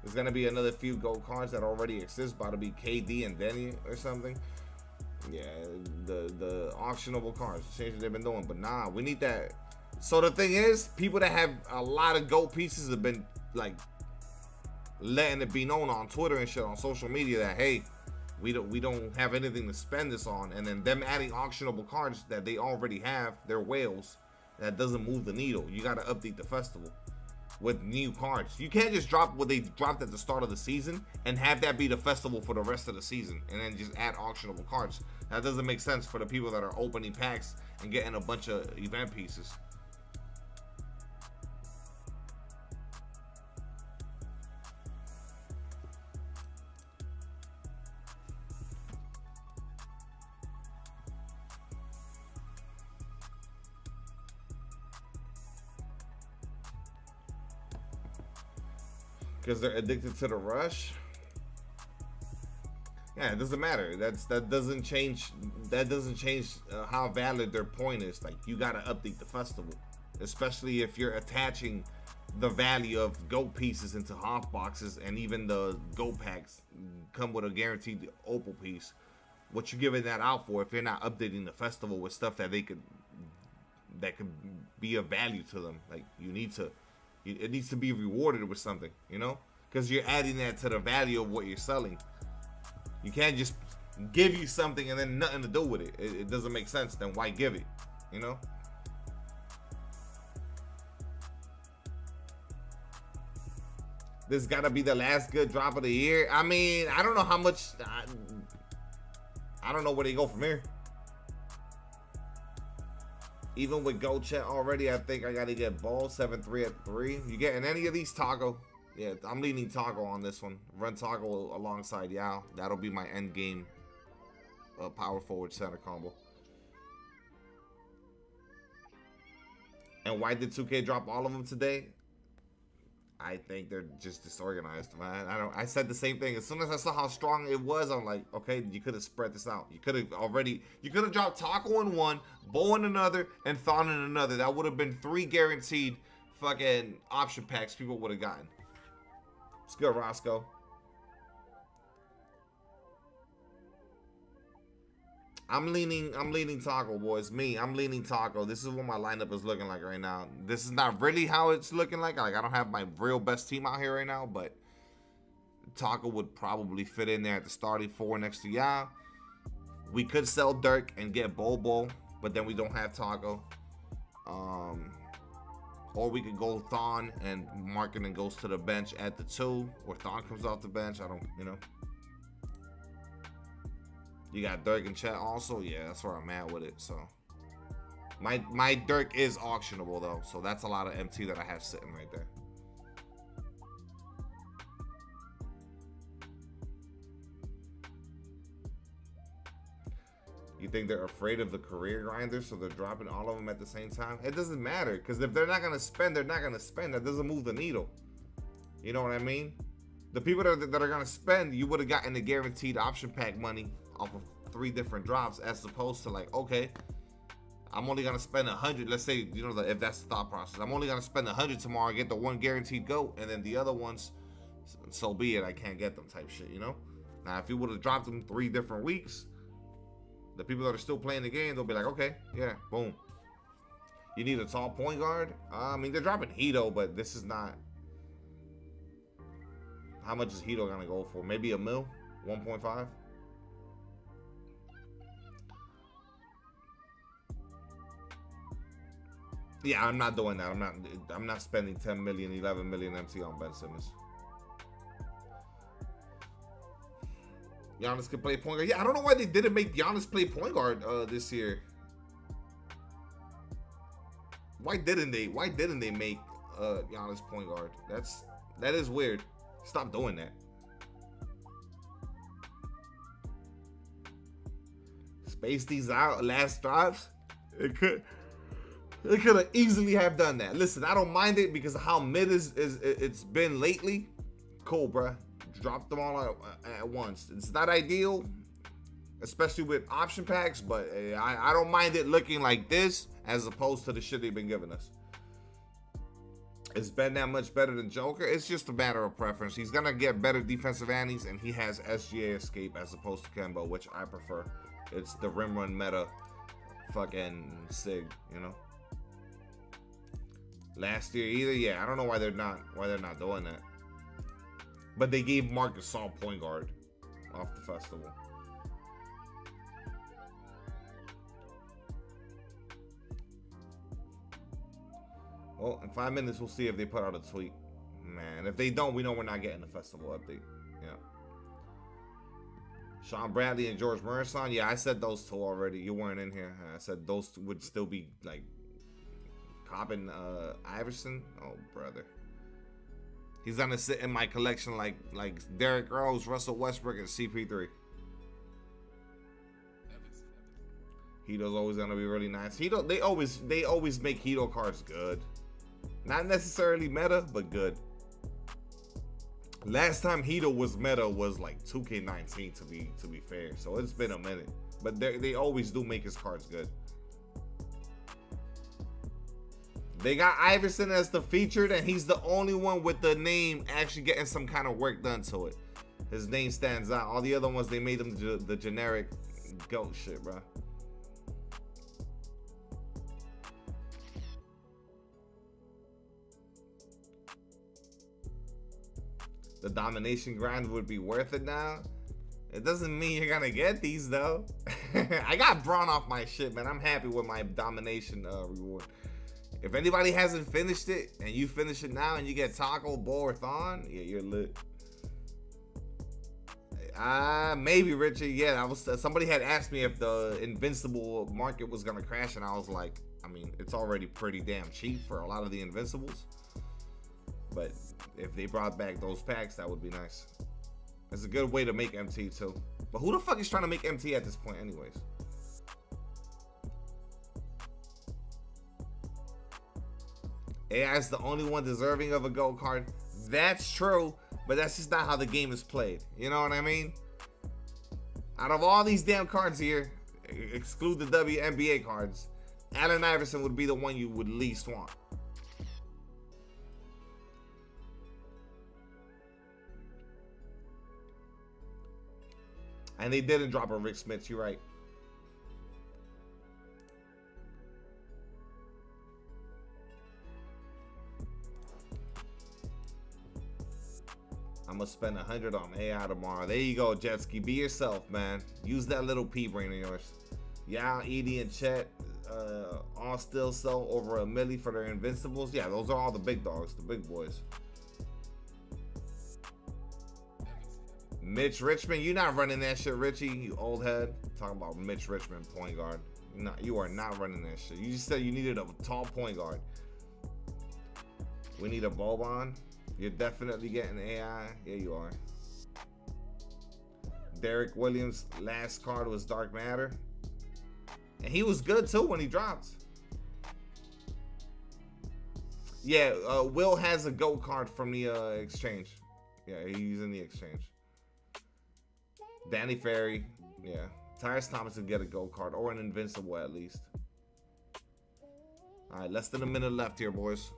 There's going to be another few gold cards that already exist. About to be KD and Denny or something. Yeah, the auctionable cards. Change that they've been doing. But nah, we need that. So the thing is, people that have a lot of gold pieces have been, like, letting it be known on Twitter and shit, on social media, that, hey, we don't have anything to spend this on. And then them adding auctionable cards that they already have, they're whales. That doesn't move the needle. You got to update the festival with new cards. You can't just drop what they dropped at the start of the season and have that be the festival for the rest of the season and then just add auctionable cards. That doesn't make sense for the people that are opening packs and getting a bunch of event pieces. Because they're addicted to the rush. Yeah, it doesn't matter. That doesn't change how valid their point is. Like, you gotta update the festival, especially if you're attaching the value of GOAT pieces into half boxes, and even the GOAT packs come with a guaranteed opal piece. What you giving that out for if you're not updating the festival with stuff that could be of value to them? Like, it needs to be rewarded with something, you know, because you're adding that to the value of what you're selling. You can't just give you something and then nothing to do with it. It doesn't make sense. Then why give it, you know? This gotta be the last good drop of the year. I mean, I don't know how much. I don't know where they go from here. Even with Go Chat already, I think I gotta get Ball 7-3 at 3. You getting any of these? TACKO? Yeah, I'm leaning TACKO on this one. Run TACKO alongside Yao. That'll be my end game power forward center combo. And why did 2K drop all of them today? I think they're just disorganized, man. I said the same thing. As soon as I saw how strong it was, I'm like, okay, you could have spread this out. You could have dropped TACKO in one, BOL in another, and Thon in another. That would have been 3 guaranteed fucking option packs people would have gotten. It's good, Roscoe. I'm leaning TACKO, boys. I'm leaning TACKO. This is what my lineup is looking like right now. This is not really how it's looking like. Like, I don't have my real best team out here right now, but TACKO would probably fit in there at the starting 4 next to Yao. We could sell Dirk and get BOL BOL, but then we don't have TACKO. Or we could go Thon and Markkinen goes to the bench at the 2, or Thon comes off the bench. I don't, you know. You got Dirk and Chet also. Yeah, that's where I'm at with it. So My Dirk is auctionable though, so that's a lot of MT that I have sitting right there. You think they're afraid of the career grinders, so they're dropping all of them at the same time? It doesn't matter, because if they're not gonna spend, they're not gonna spend. That doesn't move the needle. You know what I mean? The people that are gonna spend, you would have gotten the guaranteed option pack money off of 3 different drops, as opposed to like, okay, I'm only gonna spend 100. Let's say, you know, if that's the thought process, I'm only gonna spend 100 tomorrow, get the 1 guaranteed GOAT, and then the other ones, so be it, I can't get them type shit, you know? Now, if you would have dropped them 3 different weeks, the people that are still playing the game, they'll be like, okay, yeah, boom. You need a tall point guard? I mean, they're dropping Hito, but this is not. How much is Hito gonna go for? Maybe a mil? 1.5? Yeah, I'm not doing that. I'm not spending 10 million, 11 million MT on Ben Simmons. Giannis could play point guard. Yeah, I don't know why they didn't make Giannis play point guard this year. Why didn't they? Why didn't they make Giannis point guard? That is weird. Stop doing that. Space these out last drops. They could have easily have done that. Listen, I don't mind it because of how mid it's been lately. Cool, bruh. Drop them all at once. It's not ideal, especially with option packs, but I don't mind it looking like this as opposed to the shit they've been giving us. It's been that much better than Joker. It's just a matter of preference. He's gonna get better defensive annies, and he has SGA escape as opposed to Kemba, which I prefer. It's the rim run meta fucking Sig, you know. Last year either, yeah, I don't know why they're not doing that. But they gave Marc Gasol point guard off the festival. Well, in 5 minutes, we'll see if they put out a tweet. Man, if they don't, we know we're not getting the festival update. Yeah. Sean Bradley and George Murison. Yeah, I said those 2 already. You weren't in here. I said those 2 would still be like Cobbin, Iverson. Oh, brother. He's gonna sit in my collection like Derrick Rose, Russell Westbrook, and CP3. Hito's always gonna be really nice. Hito, they always make Hito cards good. Not necessarily meta, but good. Last time Hito was meta was like 2K19 to be fair. So it's been a minute. But they always do make his cards good. They got Iverson as the featured, and he's the only one with the name actually getting some kind of work done to it. His name stands out. All the other ones, they made them the generic GOAT shit, bro. The domination grind would be worth it now. It doesn't mean you're gonna get these though. I got Braun off my shit, man. I'm happy with my domination reward. If anybody hasn't finished it and you finish it now and you get TACKO, BOL, or Thon, yeah, you're lit. Maybe Richard. Yeah, somebody had asked me if the Invincible market was gonna crash, and I was like, I mean, it's already pretty damn cheap for a lot of the Invincibles. But if they brought back those packs, that would be nice. It's a good way to make MT too. But who the fuck is trying to make MT at this point anyways? AI is the only one deserving of a gold card. That's true, but that's just not how the game is played. You know what I mean? Out of all these damn cards here, exclude the WNBA cards, Allen Iverson would be the one you would least want. And they didn't drop a Rick Smith, you're right. I'm gonna spend 100 on AI tomorrow. There you go, Jetski. Be yourself, man. Use that little pea brain of yours. Yao, Edie, and Chet all still sell over $1 million for their Invincibles. Yeah, those are all the big dogs, the big boys. Mitch Richmond, you not running that shit, Richie, you old head. Talking about Mitch Richmond, point guard. No, you are not running that shit. You just said you needed a tall point guard. We need a Boban. You're definitely getting AI. Yeah, you are. Derek Williams' last card was Dark Matter. And he was good too when he dropped. Yeah, Will has a GOAT card from the exchange. Yeah, he's in the exchange. Danny Ferry. Yeah. Tyrese Thomas will get a GOAT card or an Invincible at least. Alright, less than a minute left here, boys.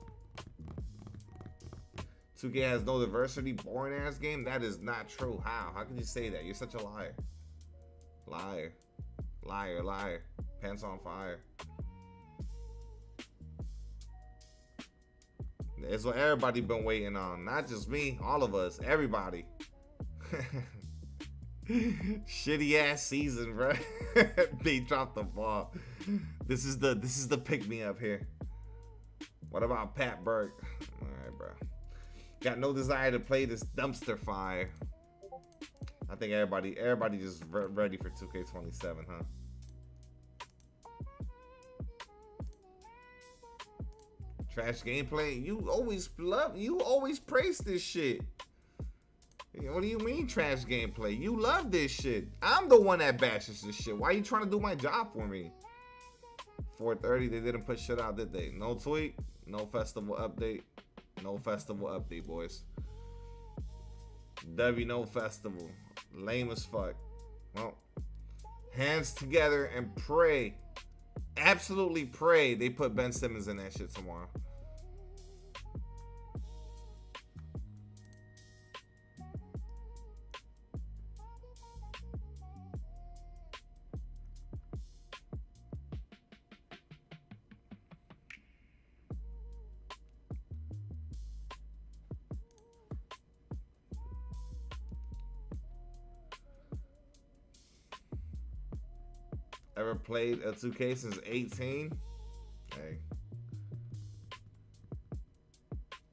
2K has no diversity. Boring ass game? That is not true. How? How can you say that? You're such a liar. Liar. Liar, liar. Pants on fire. It's what everybody been waiting on. Not just me, all of us, everybody. Shitty ass season, bro. They dropped the ball. This is the pick me up here. What about Pat Burke? All right, bro. Got no desire to play this dumpster fire. I think everybody just ready for 2K27, huh? Trash gameplay. You always praise this shit. What do you mean trash gameplay? You love this shit. I'm the one that bashes this shit. Why are you trying to do my job for me? 4:30, they didn't put shit out, did they? No tweet, no festival update. No festival update, boys. W, no festival. Lame as fuck. Well, hands together and pray. Absolutely pray they put Ben Simmons in that shit tomorrow. Ever played a 2K since 18? Hey.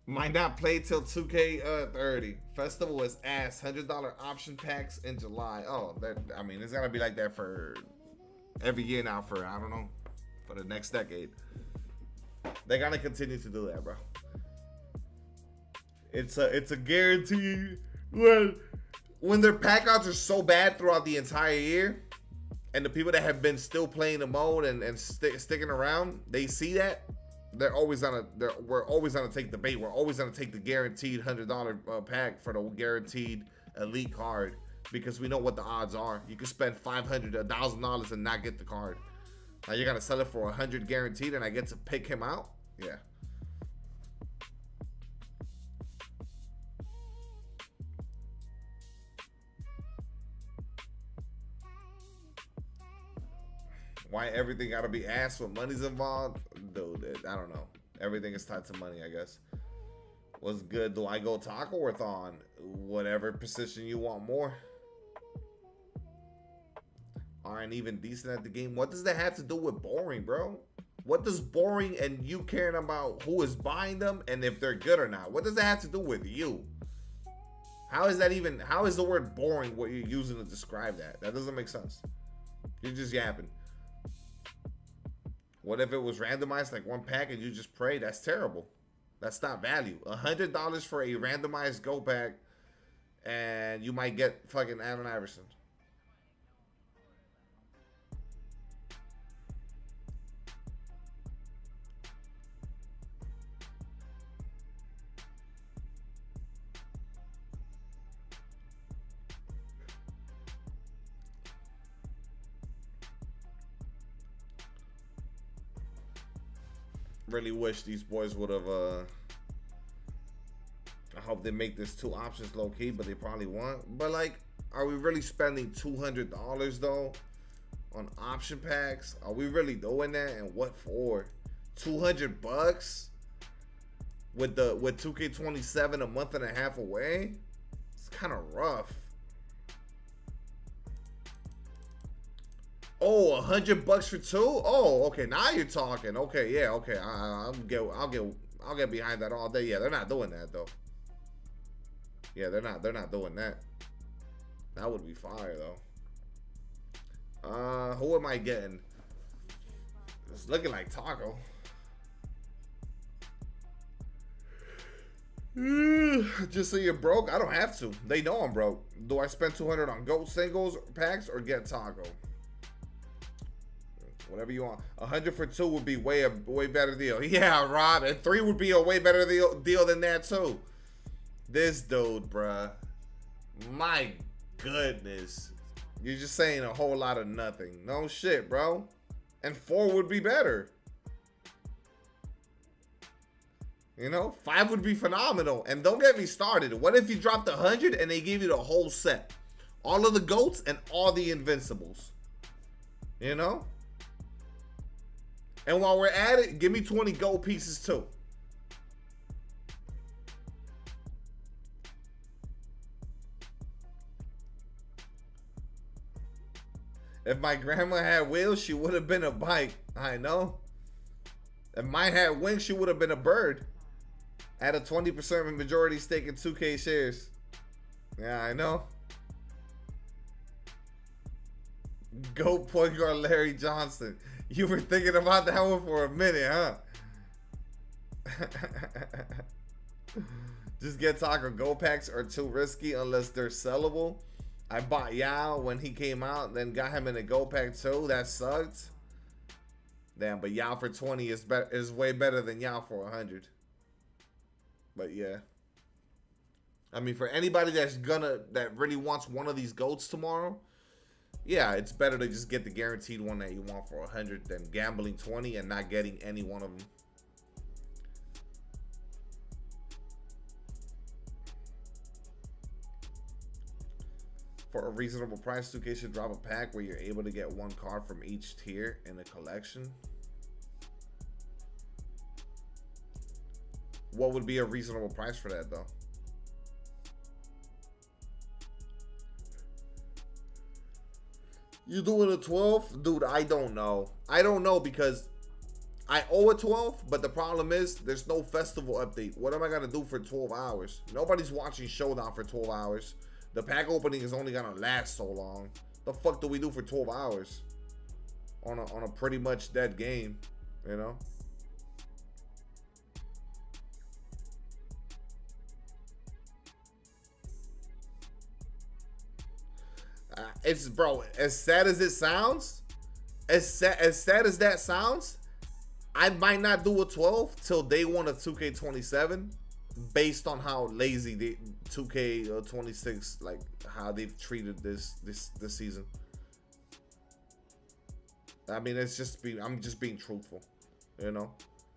Might not play till 2K30. Festival is ass. $100 option packs in July. Oh, that, I mean, it's gotta be like that for every year now for, I don't know, for the next decade. They're gonna continue to do that, bro. It's a guarantee. When their pack outs are so bad throughout the entire year, and the people that have been still playing the mode and sticking around, they see that we're always gonna take the bait. We're always gonna take the guaranteed $100 pack for the guaranteed elite card because we know what the odds are. You can spend $500, $1,000 and not get the card. Now you're gonna sell it for $100 guaranteed, and I get to pick him out. Yeah. Why everything gotta be ass when money's involved? Dude, I don't know. Everything is tied to money, I guess. What's good? Do I go TACKO or Thon? Whatever position you want more. Aren't even decent at the game. What does that have to do with boring, bro? What does boring and you caring about who is buying them and if they're good or not? What does that have to do with you? How is the word boring what you're using to describe that? That doesn't make sense. You're just yapping. What if it was randomized like one pack and you just pray? That's terrible. That's not value. $100 for a randomized go pack and you might get fucking Allen Iverson. Really wish these boys would have I hope they make this 2 options low key, but they probably won't. But like, are we really spending $200 though on option packs? Are we really doing that? And what for? $200 with 2K27 a month and a half away? It's kind of rough. Oh, $100 for 2? Oh, okay. Now you're talking. Okay, yeah, okay. I'll get behind that all day. Yeah, they're not doing that though. Yeah, they're not doing that. That would be fire though. Who am I getting? It's looking like TACKO. Just so you're broke? I don't have to. They know I'm broke. Do I spend 200 on GOAT singles packs or get TACKO? Whatever you want. 100 for 2 would be way better deal. Yeah, Rob. And 3 would be a way better deal than that too. This dude, bruh. My goodness. You're just saying a whole lot of nothing. No shit, bro. And 4 would be better. You know, 5 would be phenomenal. And don't get me started. What if you dropped 100 and they gave you the whole set? All of the GOATs and all the Invincibles. You know? And while we're at it, give me 20 gold pieces too. If my grandma had wheels, she would have been a bike. I know. If mine had wings, she would have been a bird. At a 20% majority stake in 2K shares. Yeah, I know. GOAT point guard Larry Johnson. You were thinking about that one for a minute, huh? Just get TACKO. GOAT packs are too risky unless they're sellable. I bought Yao when he came out, then got him in a GOAT pack too. That sucked. Damn, but Yao for 20 is way better than Yao for 100. But yeah. I mean, for anybody that really wants one of these GOATs tomorrow, yeah, it's better to just get the guaranteed one that you want for 100 than gambling 20 and not getting any one of them. For a reasonable price, 2K should drop a pack where you're able to get one card from each tier in a collection. What would be a reasonable price for that, though? You doing a 12? Dude, I don't know. I don't know because I owe a 12, but the problem is there's no festival update. What am I going to do for 12 hours? Nobody's watching Showdown for 12 hours. The pack opening is only going to last so long. The fuck do we do for 12 hours? On a pretty much dead game, you know? It's, bro, as sad as it sounds, as sad as that sounds, I might not do a 12 till day 1 of 2K27 based on how lazy the 2K26, like how they've treated this season. I mean, it's just I'm just being truthful, you know?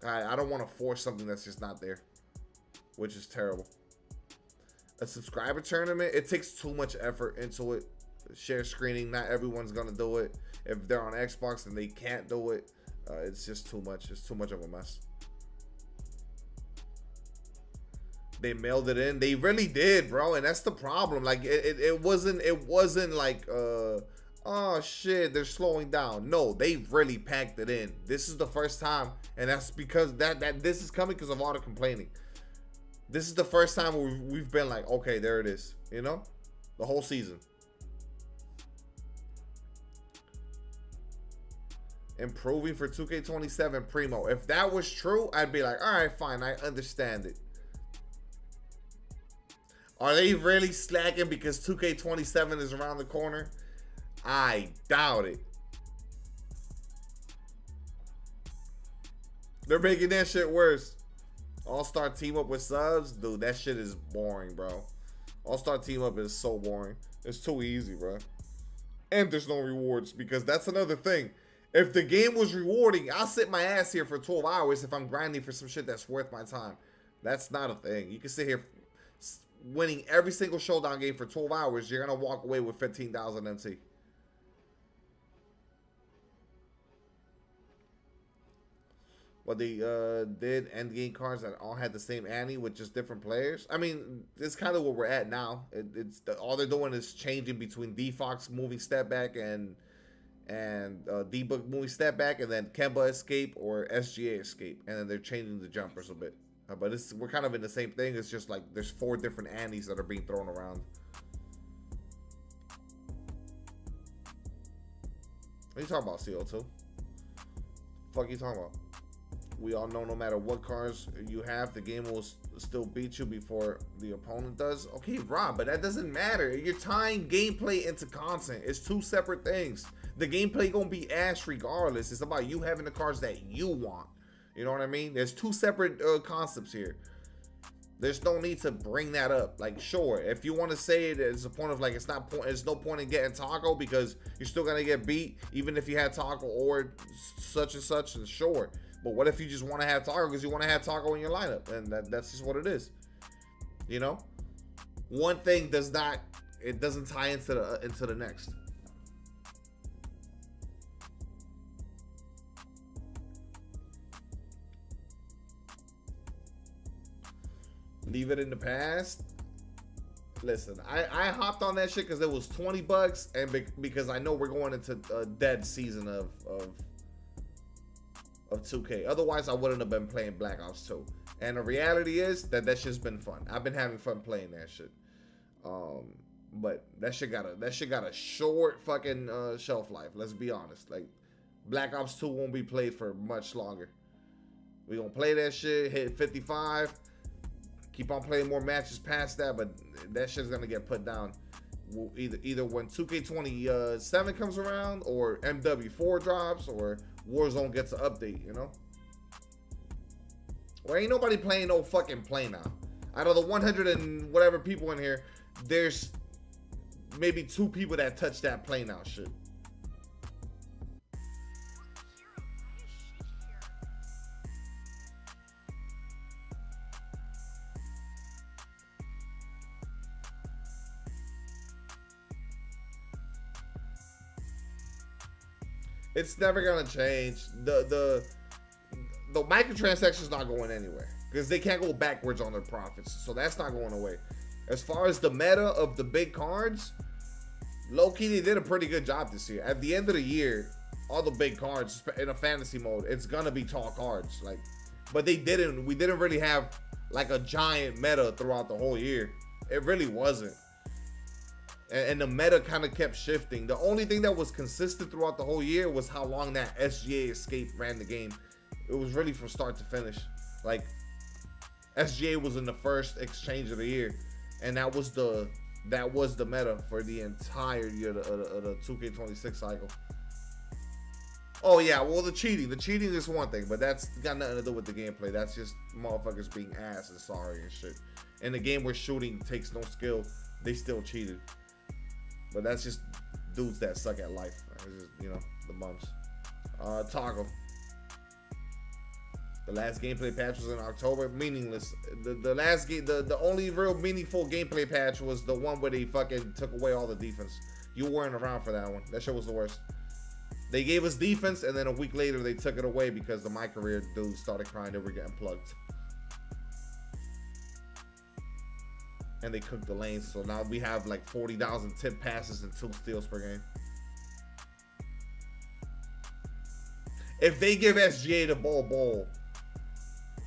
I don't want to force something that's just not there, which is terrible. A subscriber tournament, it takes too much effort into it. Share screening, not everyone's gonna do it. If they're on Xbox and they can't do it, it's just too much. It's too much of a mess. They mailed it in. They really did, bro, and that's the problem. Like it wasn't like oh shit, they're slowing down. No, they really packed it in. This is the first time, and that's because that this is coming because of all the complaining. This is the first time where we've been like, okay, there it is, you know, the whole season. Improving for 2K27 Primo. If that was true, I'd be like, all right, fine, I understand it. Are they really slacking because 2K27 is around the corner? I doubt it. They're making that shit worse. All-Star team up with subs? Dude, that shit is boring, bro. All-Star team up is so boring. It's too easy, bro. And there's no rewards because that's another thing. If the game was rewarding, I'll sit my ass here for 12 hours if I'm grinding for some shit that's worth my time. That's not a thing. You can sit here winning every single Showdown game for 12 hours. You're going to walk away with 15,000 NT. But they did endgame cards that all had the same ante with just different players. I mean, it's kind of where we're at now. All they're doing is changing between D-Fox moving step back and D-Book moving step back, and then Kemba escape or SGA escape, and then they're changing the jumpers a bit. But we're kind of in the same thing. It's just like there's 4 different antes that are being thrown around. What are you talking about, CO2? Fuck you talking about? We all know no matter what cars you have, the game will still beat you before the opponent does. Okay, Rob, but that doesn't matter. You're tying gameplay into content. It's two separate things. The gameplay gonna be ass regardless. It's about you having the cars that you want. You know what I mean? There's two separate concepts here. There's no need to bring that up. Like, sure, if you want to say it as a point of like, it's no point in getting TACKO because you're still gonna get beat even if you had TACKO or such and such. And sure. But what if you just want to have TACKO because you want to have TACKO in your lineup? And that's just what it is. You know? One thing doesn't tie into the next. Leave it in the past. Listen, I hopped on that shit because it was $20 and because I know we're going into a dead season of 2K. Otherwise, I wouldn't have been playing Black Ops 2. And the reality is that shit's been fun. I've been having fun playing that shit. But that shit got a short fucking shelf life. Let's be honest. Like, Black Ops 2 won't be played for much longer. We gonna play that shit, hit 55, keep on playing more matches past that, but that shit's gonna get put down. Either when 2K27 comes around, or MW4 drops, or Warzone gets an update, you know? Well, ain't nobody playing no fucking play now. Out of the 100 and whatever people in here, there's maybe 2 people that touch that play now shit. It's never gonna change. The microtransactions not going anywhere because they can't go backwards on their profits, so that's not going away. As far as the meta of the big cards, low-key they did a pretty good job this year. At the end of the year, all the big cards in a fantasy mode, it's gonna be tall cards. Like, but we didn't really have like a giant meta throughout the whole year. It really wasn't. And the meta kind of kept shifting. The only thing that was consistent throughout the whole year was how long that SGA escape ran the game. It was really from start to finish. Like, SGA was in the first exchange of the year, and that was the meta for the entire year of the 2K26 cycle. Oh yeah, well the cheating is one thing, but that's got nothing to do with the gameplay. That's just motherfuckers being ass and sorry and shit. In a game where shooting takes no skill, they still cheated. But that's just dudes that suck at life. It's just, you know, the bums. TACKO. The last gameplay patch was in October. Meaningless. The only real meaningful gameplay patch was the one where they fucking took away all the defense. You weren't around for that one. That shit was the worst. They gave us defense, and then a week later they took it away because the My Career dudes started crying they were getting plugged. And they cooked the lanes, so now we have like 40,000 tip passes and 2 steals per game. If they give SGA the BOL BOL,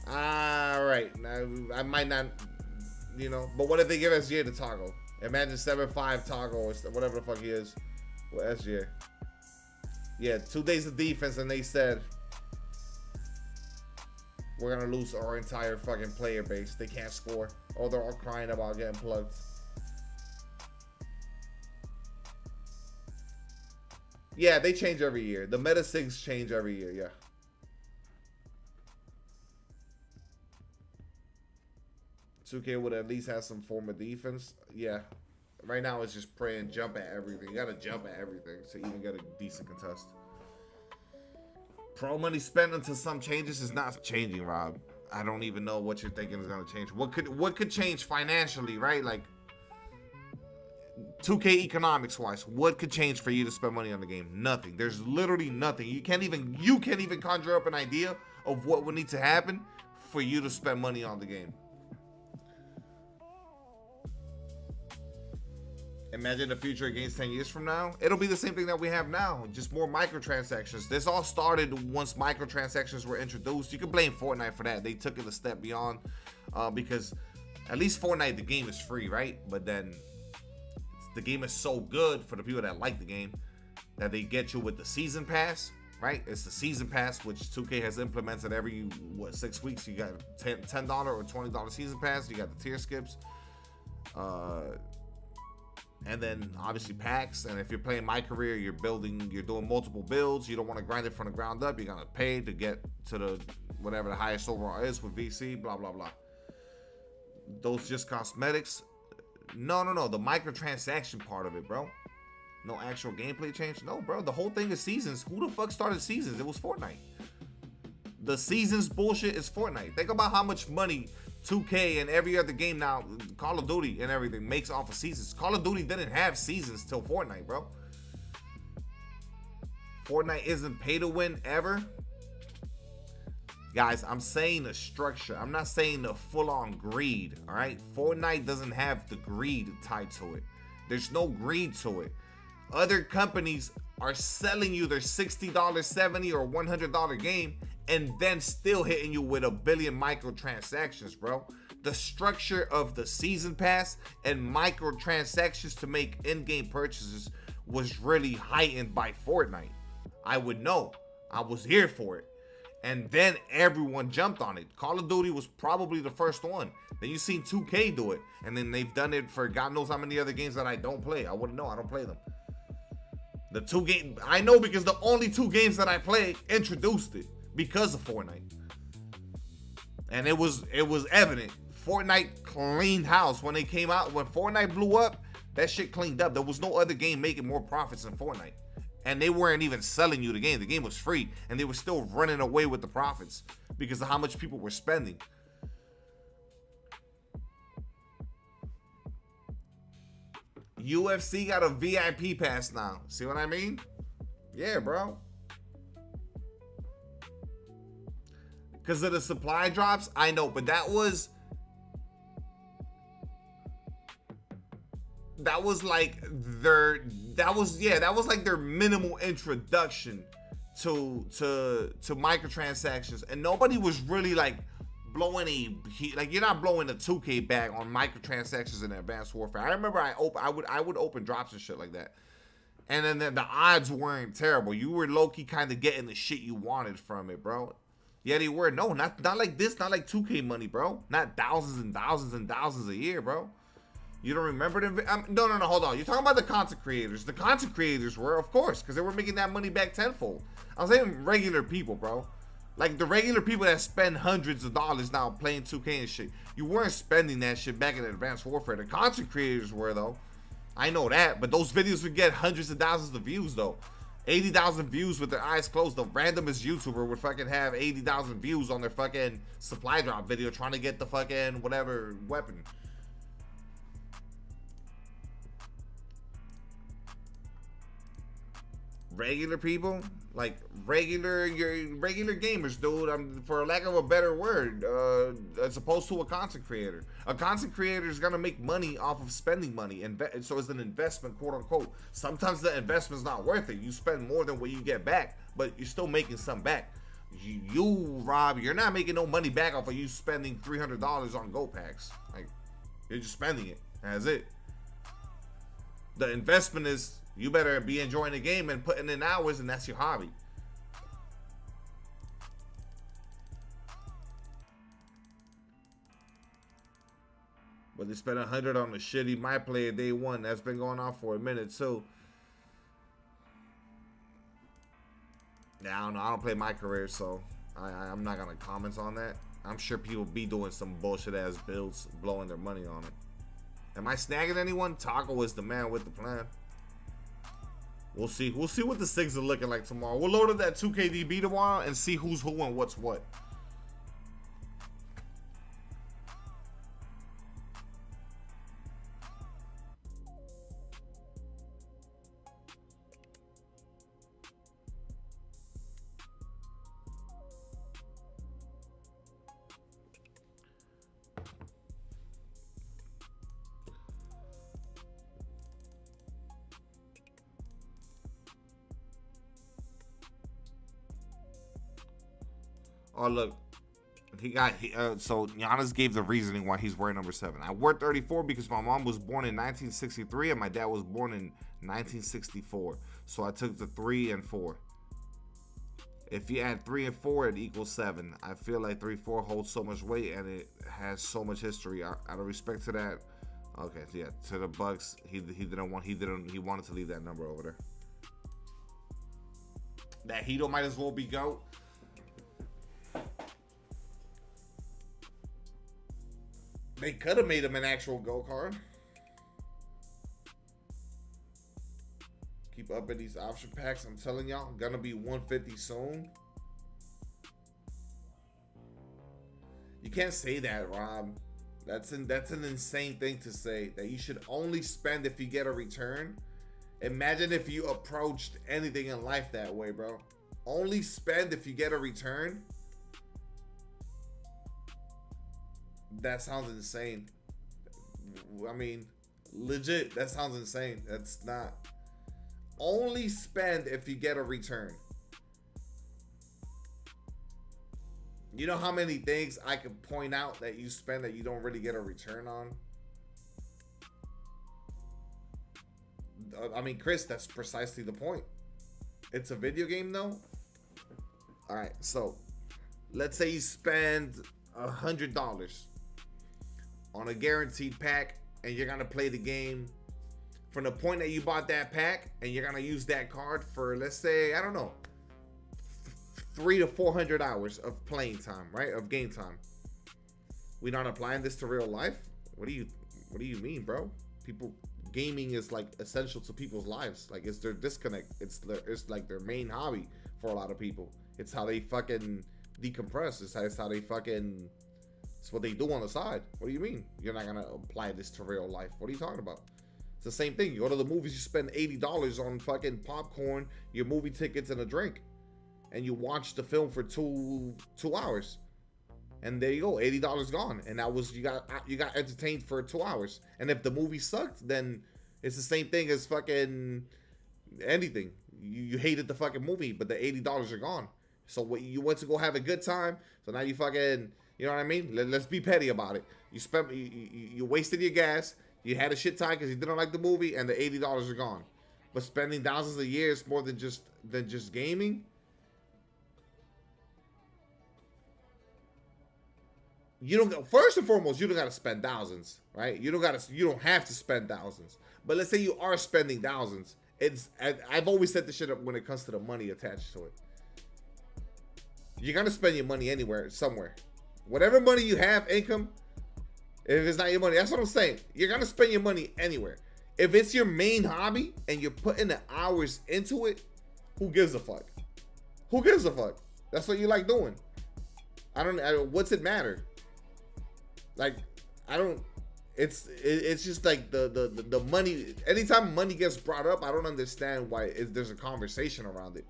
alright, now I might not, you know, but what if they give SGA the TACKO? Imagine 7-5 TACKO or whatever the fuck he is with SGA. Yeah, 2 days of defense, and they said we're gonna lose our entire fucking player base. They can't score. Oh, they're all crying about getting plugged. Yeah, they change every year. The meta sigs change every year, yeah. Suke would at least have some form of defense. Yeah. Right now it's just pray and jump at everything. You gotta jump at everything to even get a decent contest. Pro money spent until some changes is not changing, Rob. I don't even know what you're thinking is gonna change. What could change financially, right? Like 2K economics wise, what could change for you to spend money on the game? Nothing. There's literally nothing. You can't even conjure up an idea of what would need to happen for you to spend money on the game. Imagine the future of games 10 years from now. It'll be the same thing that we have now, just more microtransactions. This all started once microtransactions were introduced. You can blame Fortnite for that. They took it a step beyond because at least Fortnite, the game is free, right? But then the game is so good for the people that like the game that they get you with the season pass. right? It's the season pass, which 2K has implemented every 6 weeks. You got $10 or $20 season pass. You got the tier skips, and then obviously packs. And if you're playing My Career, you're doing multiple builds. You don't want to grind it from the ground up. You're gonna pay to get to the whatever the highest overall is with VC. Blah blah blah. Those just cosmetics. No. The microtransaction part of it, bro. No actual gameplay change. No, bro. The whole thing is seasons. Who the fuck started seasons? It was Fortnite. The seasons bullshit is Fortnite. Think about how much money 2K and every other game now, Call of Duty and everything, makes off of seasons. Call of Duty didn't have seasons till Fortnite, bro. Fortnite isn't pay to win ever. Guys, I'm saying the structure. I'm not saying the full-on greed, all right? Fortnite doesn't have the greed tied to it. There's no greed to it. Other companies are selling you their $60, $70, or $100 game and then still hitting you with a billion microtransactions, bro. The structure of the season pass and microtransactions to make in-game purchases was really heightened by Fortnite. I would know. I was here for it. And then everyone jumped on it. Call of Duty was probably the first one. Then you seen 2K do it. And then they've done it for God knows how many other games that I don't play. I wouldn't know. I don't play them. The 2 games, I know because the only 2 games that I played introduced it because of Fortnite. And it was evident. Fortnite cleaned house when they came out. When Fortnite blew up, that shit cleaned up. There was no other game making more profits than Fortnite. And they weren't even selling you the game. The game was free. And they were still running away with the profits because of how much people were spending. UFC got a VIP pass now. See what I mean? Yeah, bro. Because of the supply drops? I know. But that was like their like their minimal introduction to microtransactions, and nobody was really like blowing you're not blowing a 2K bag on microtransactions in Advanced Warfare. I remember I would open drops and shit like that, and then the odds weren't terrible. You were low-key kind of getting the shit you wanted from it, bro. Yeah, they were. No, not like this, not like 2K money, bro. Not thousands and thousands and thousands a year, bro. You don't remember them? No, hold on. You're talking about the content creators. The content creators were, of course, because they were making that money back tenfold. I'm saying regular people, bro. Like the regular people that spend hundreds of dollars now playing 2K and shit. You weren't spending that shit back in Advanced Warfare. The content creators were, though. I know that. But those videos would get hundreds of thousands of views, though. 80,000 views with their eyes closed. The randomest YouTuber would fucking have 80,000 views on their fucking supply drop video trying to get the fucking whatever weapon. Regular people, like regular gamers, dude. For lack of a better word, as opposed to a content creator. A content creator is gonna make money off of spending money, and so it's an investment, quote unquote. Sometimes the investment's not worth it. You spend more than what you get back, but you're still making some back. You Rob, you're not making no money back off of you spending $300 on Go Packs. Like, you're just spending it. That's it. The investment is, you better be enjoying the game and putting in hours, and that's your hobby. But they spent $100 on a shitty My Player day one. That's been going on for a minute too. Yeah, I don't know. I don't play My Career, so I'm not gonna comment on that. I'm sure people be doing some bullshit ass builds, blowing their money on it. Am I snagging anyone? TACKO is the man with the plan. We'll see. We'll see what the SIGs are looking like tomorrow. We'll load up that 2KDB tomorrow and see who's who and what's what. Oh, look. So Giannis gave the reasoning why he's wearing number 7. I wore 34 because my mom was born in 1963 and my dad was born in 1964. So I took the 3 and 4. If you add 3 and 4, it equals 7. I feel like 3-4 holds so much weight and it has so much history. Out of respect to that, okay, yeah, to the Bucks, he wanted to leave that number over there. That Hito might as well be GOAT. They could have made him an actual GOAT card. Keep up in these option packs. I'm telling y'all, gonna be 150 soon. You can't say that, Rob. That's an insane thing to say. That you should only spend if you get a return. Imagine if you approached anything in life that way, bro. Only spend if you get a return. That sounds insane. I mean, legit, that sounds insane. That's not. Only spend if you get a return. You know how many things I could point out that you spend that you don't really get a return on? I mean, Chris, that's precisely the point. It's a video game, though. All right, so let's say you spend $100 on a guaranteed pack, and you're gonna play the game from the point that you bought that pack, and you're gonna use that card for, let's say, I don't know, 300 to 400 hours of playing time, right? Of game time. We not applying this to real life? What do you mean, bro? Gaming is like essential to people's lives. Like, it's their disconnect. It's like their main hobby for a lot of people. It's how they fucking decompress. It's how they fucking. It's what they do on the side. What do you mean? You're not gonna apply this to real life? What are you talking about? It's the same thing. You go to the movies, you spend $80 on fucking popcorn, your movie tickets, and a drink, and you watch the film for two hours. And there you go, $80 gone, and that was you got entertained for 2 hours. And if the movie sucked, then it's the same thing as fucking anything. You hated the fucking movie, but the $80 are gone. So what, you went to go have a good time, so now you fucking, you know what I mean? Let's be petty about it. You wasted your gas, you had a shit time because you didn't like the movie, and the $80 are gone. But spending thousands of years more than just gaming. You don't. First and foremost, you don't gotta spend thousands, right? You don't have to spend thousands. But let's say you are spending thousands. I've always said this shit up when it comes to the money attached to it. You're gonna spend your money anywhere, somewhere. Whatever money you have, income. If it's not your money, that's what I'm saying. You're gonna spend your money anywhere. If it's your main hobby and you're putting the hours into it, who gives a fuck? Who gives a fuck? That's what you like doing. What's it matter? Like, it's just like the money. Anytime money gets brought up, I don't understand why there's a conversation around it.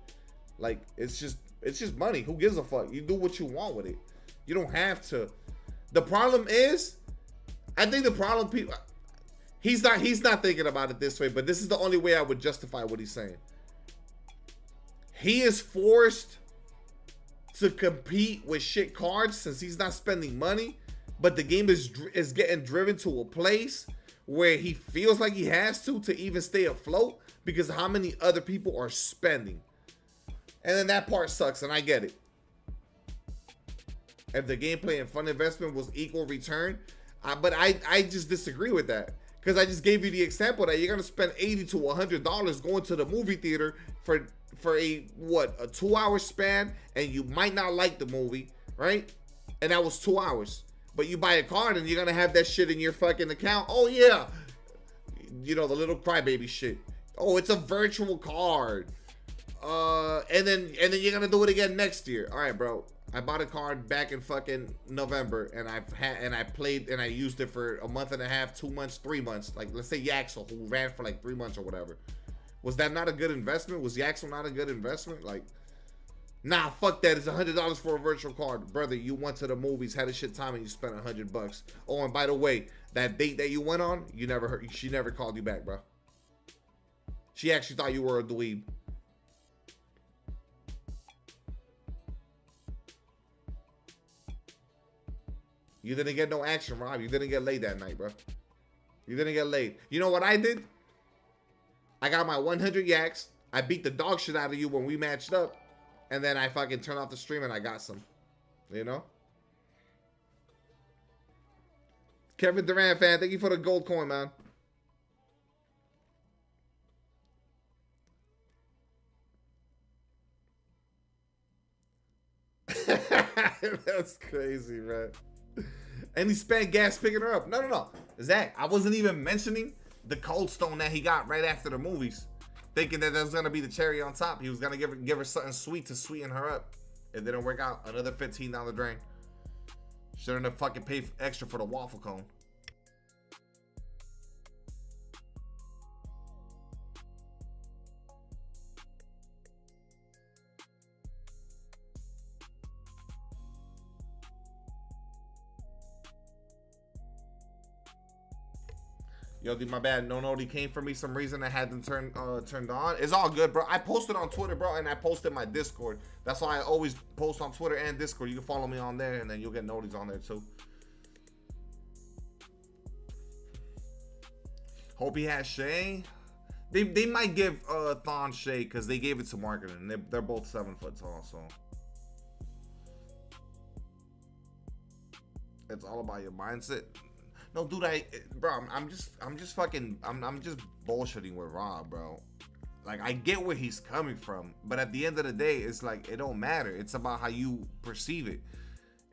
Like, it's just money. Who gives a fuck? You do what you want with it. You don't have to. The problem is, I think the problem he's not thinking about it this way, but this is the only way I would justify what he's saying. He is forced to compete with shit cards since he's not spending money. But the game is getting driven to a place where he feels like he has to even stay afloat because of how many other people are spending. And then that part sucks, and I get it. If the gameplay and fun investment was equal return, but I just disagree with that. Because I just gave you the example that you're going to spend $80 to $100 going to the movie theater for a 2-hour span, and you might not like the movie, right? And that was 2 hours. But you buy a card and you're gonna have that shit in your fucking account. Oh yeah, you know, the little crybaby shit. Oh, it's a virtual card. And then you're gonna do it again next year. All right, bro. I bought a card back in fucking November, and I played and I used it for a month and a half, 2 months, 3 months. Like, let's say Yaxel, who ran for like 3 months or whatever. Was that not a good investment? Was Yaxel not a good investment? Like, nah, fuck that. It's $100 for a virtual card. Brother, you went to the movies, had a shit time, and you spent $100. Oh, and by the way, that date that you went on, she never called you back, bro. She actually thought you were a dweeb. You didn't get no action, Rob. You didn't get laid that night, bro. You didn't get laid. You know what I did? I got my 100 yaks. I beat the dog shit out of you when we matched up. and then I fucking turn off the stream and I got some, you know. Kevin Durant fan, thank you for the gold coin, man. That's crazy, man. And he spent gas picking her up. No. Zach, I wasn't even mentioning the Cold Stone that he got right after the movies. Thinking that was going to be the cherry on top. He was going to give her something sweet to sweeten her up. It didn't work out. Another $15 drain. Shouldn't have fucking paid extra for the waffle cone. Yo, dude, my bad. No noti came for me. Some reason I had them turned on. It's all good, bro. I posted on Twitter, bro, and I posted my Discord. That's why I always post on Twitter and Discord. You can follow me on there, and then you'll get noties on there too. Hope he has Shay. They might give Thon Shay because they gave it to marketing. They're both 7 foot tall, so it's all about your mindset. No, dude, I'm just bullshitting with Rob, bro. Like, I get where he's coming from, but at the end of the day, it's like, it don't matter. It's about how you perceive it.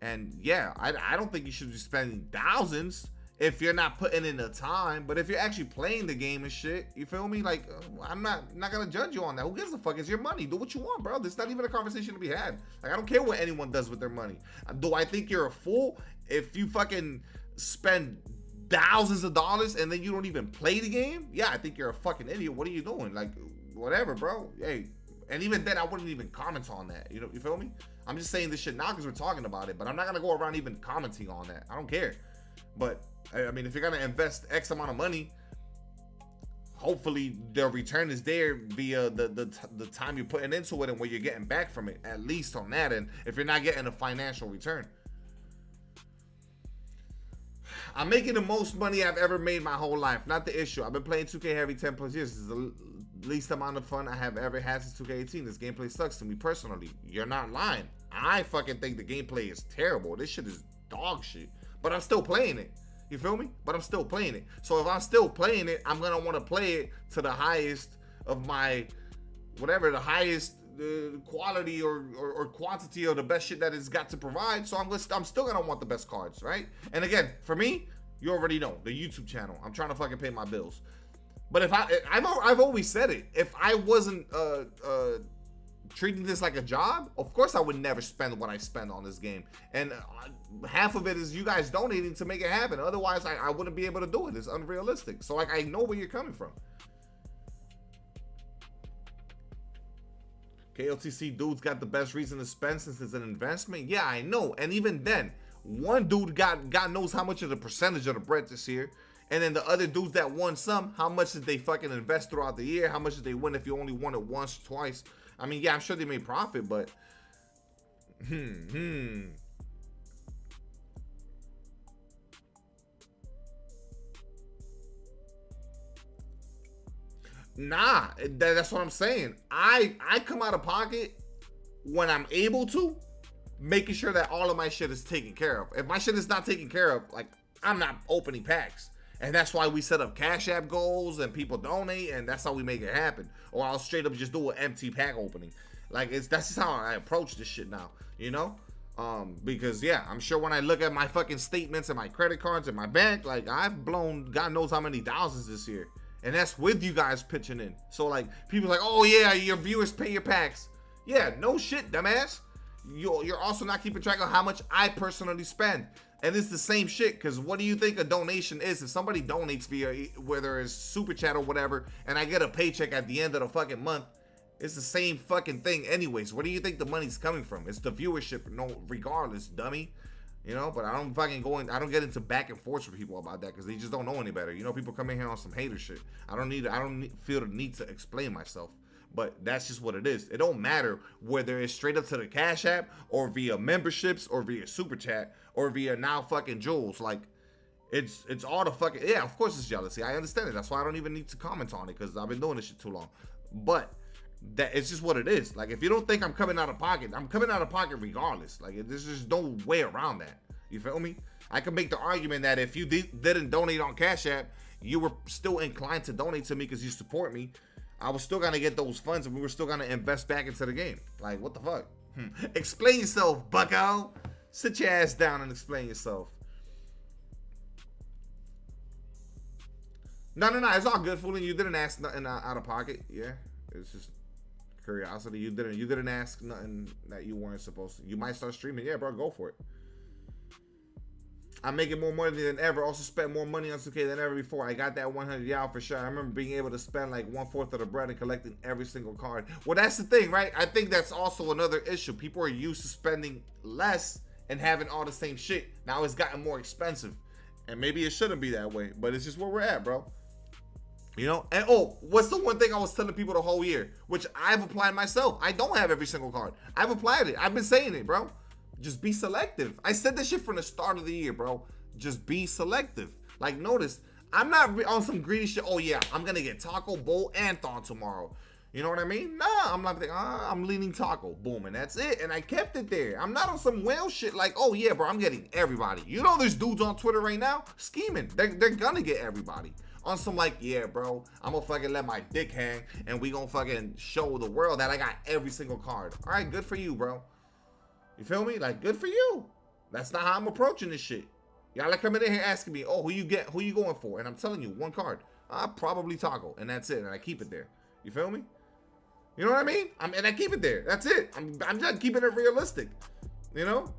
And yeah, I don't think you should be spending thousands if you're not putting in the time. But if you're actually playing the game and shit, you feel me? Like, I'm not gonna judge you on that. Who gives a fuck? It's your money. Do what you want, bro. There's not even a conversation to be had. Like, I don't care what anyone does with their money. Do I think you're a fool if you fucking spend thousands of dollars and then you don't even play the game? Yeah, I think you're a fucking idiot. What are you doing? Like, whatever, bro. Hey, and even then, I wouldn't even comment on that. You know, you feel me? I'm just saying this shit now because we're talking about it, but I'm not gonna go around even commenting on that. I don't care. But I mean, if you're gonna invest X amount of money, hopefully the return is there via the time you're putting into it and what you're getting back from it, at least on that end, if you're not getting a financial return. I'm making the most money I've ever made my whole life. Not the issue. I've been playing 2K heavy 10 plus years. This is the least amount of fun I have ever had since 2K18. This gameplay sucks to me personally. You're not lying. I fucking think the gameplay is terrible. This shit is dog shit. But I'm still playing it. You feel me? But I'm still playing it. So if I'm still playing it, I'm going to want to play it to the highest of my, whatever, the highest quality or quantity of the best shit that it's got to provide. So I'm still gonna want the best cards, right? And again, for me, you already know the YouTube channel. I'm trying to fucking pay my bills. But if I've always said it, if I wasn't treating this like a job, of course I would never spend what I spend on this game. And half of it is you guys donating to make it happen. Otherwise, I wouldn't be able to do it. It's unrealistic. So like, I know where you're coming from. KLTC dude's got the best reason to spend since it's an investment. Yeah, I know. And even then, one dude got God knows how much of the percentage of the bread this year. And then the other dudes that won some, how much did they fucking invest throughout the year? How much did they win if you only won it once or twice? I mean, yeah, I'm sure they made profit, but Nah, that's what I'm saying. I come out of pocket when I'm able to, making sure that all of my shit is taken care of. If my shit is not taken care of, like, I'm not opening packs. And that's why we set up Cash App goals and people donate, and that's how we make it happen. Or I'll straight up just do an empty pack opening. Like, that's just how I approach this shit now, you know? Because yeah, I'm sure when I look at my fucking statements and my credit cards and my bank, like, I've blown God knows how many thousands this year. And that's with you guys pitching in. So like, people like, oh yeah, your viewers pay your packs. Yeah, no shit, dumbass. You're also not keeping track of how much I personally spend. And it's the same shit, because what do you think a donation is? If somebody donates via, whether it's Super Chat or whatever, and I get a paycheck at the end of the fucking month, it's the same fucking thing anyways. Where do you think the money's coming from? It's the viewership, no, regardless, dummy. You know, but I don't get into back and forth with people about that because they just don't know any better. You know, people come in here on some hater shit. I don't feel the need to explain myself. But that's just what it is. It don't matter whether it's straight up to the Cash App or via memberships or via Super Chat or via now fucking Jules. Like, it's all the fucking, yeah, of course it's jealousy. I understand it. That's why I don't even need to comment on it because I've been doing this shit too long. But that it's just what it is. Like, if you don't think I'm coming out of pocket, I'm coming out of pocket regardless. Like, there's just no way around that. You feel me? I can make the argument that if you didn't donate on Cash App, you were still inclined to donate to me because you support me. I was still gonna get those funds and we were still gonna invest back into the game. Like, what the fuck? Explain yourself, bucko. Sit your ass down and explain yourself. No, it's all good, fooling. You didn't ask nothing out of pocket. Yeah, it's just curiosity. You didn't ask nothing that you weren't supposed to. You might start streaming. Yeah, bro, go for it. I'm making more money than ever. Also spent more money on 2K than ever before. I got that 100 Yao for sure. I remember being able to spend like 1/4 of the bread and collecting every single card. Well, that's the thing, right? I think that's also another issue. People are used to spending less and having all the same shit. Now it's gotten more expensive. And maybe it shouldn't be that way, but it's just where we're at, bro. You know? And oh, what's the one thing I was telling people the whole year, which I've applied myself? I don't have every single card. I've applied it. I've been saying it, bro. Just be selective. I said this shit from the start of the year, bro. Just be selective. Like, notice, I'm not on some greedy shit. Oh, yeah, I'm going to get TACKO, BOL, and Thon tomorrow. You know what I mean? Nah, I'm not thinking, I'm leaning TACKO. Boom, and that's it. And I kept it there. I'm not on some whale shit like, oh, yeah, bro, I'm getting everybody. You know there's dudes on Twitter right now scheming. They're going to get everybody. On some like, yeah, bro, I'm going to fucking let my dick hang, and we going to fucking show the world that I got every single card. All right, good for you, bro. You feel me? Like, good for you. That's not how I'm approaching this shit. Y'all like coming in here asking me, oh, who you going for? And I'm telling you, one card. Probably TACKO, and that's it. And I keep it there. You feel me? You know what I mean? And I keep it there. That's it. I'm just keeping it realistic. You know?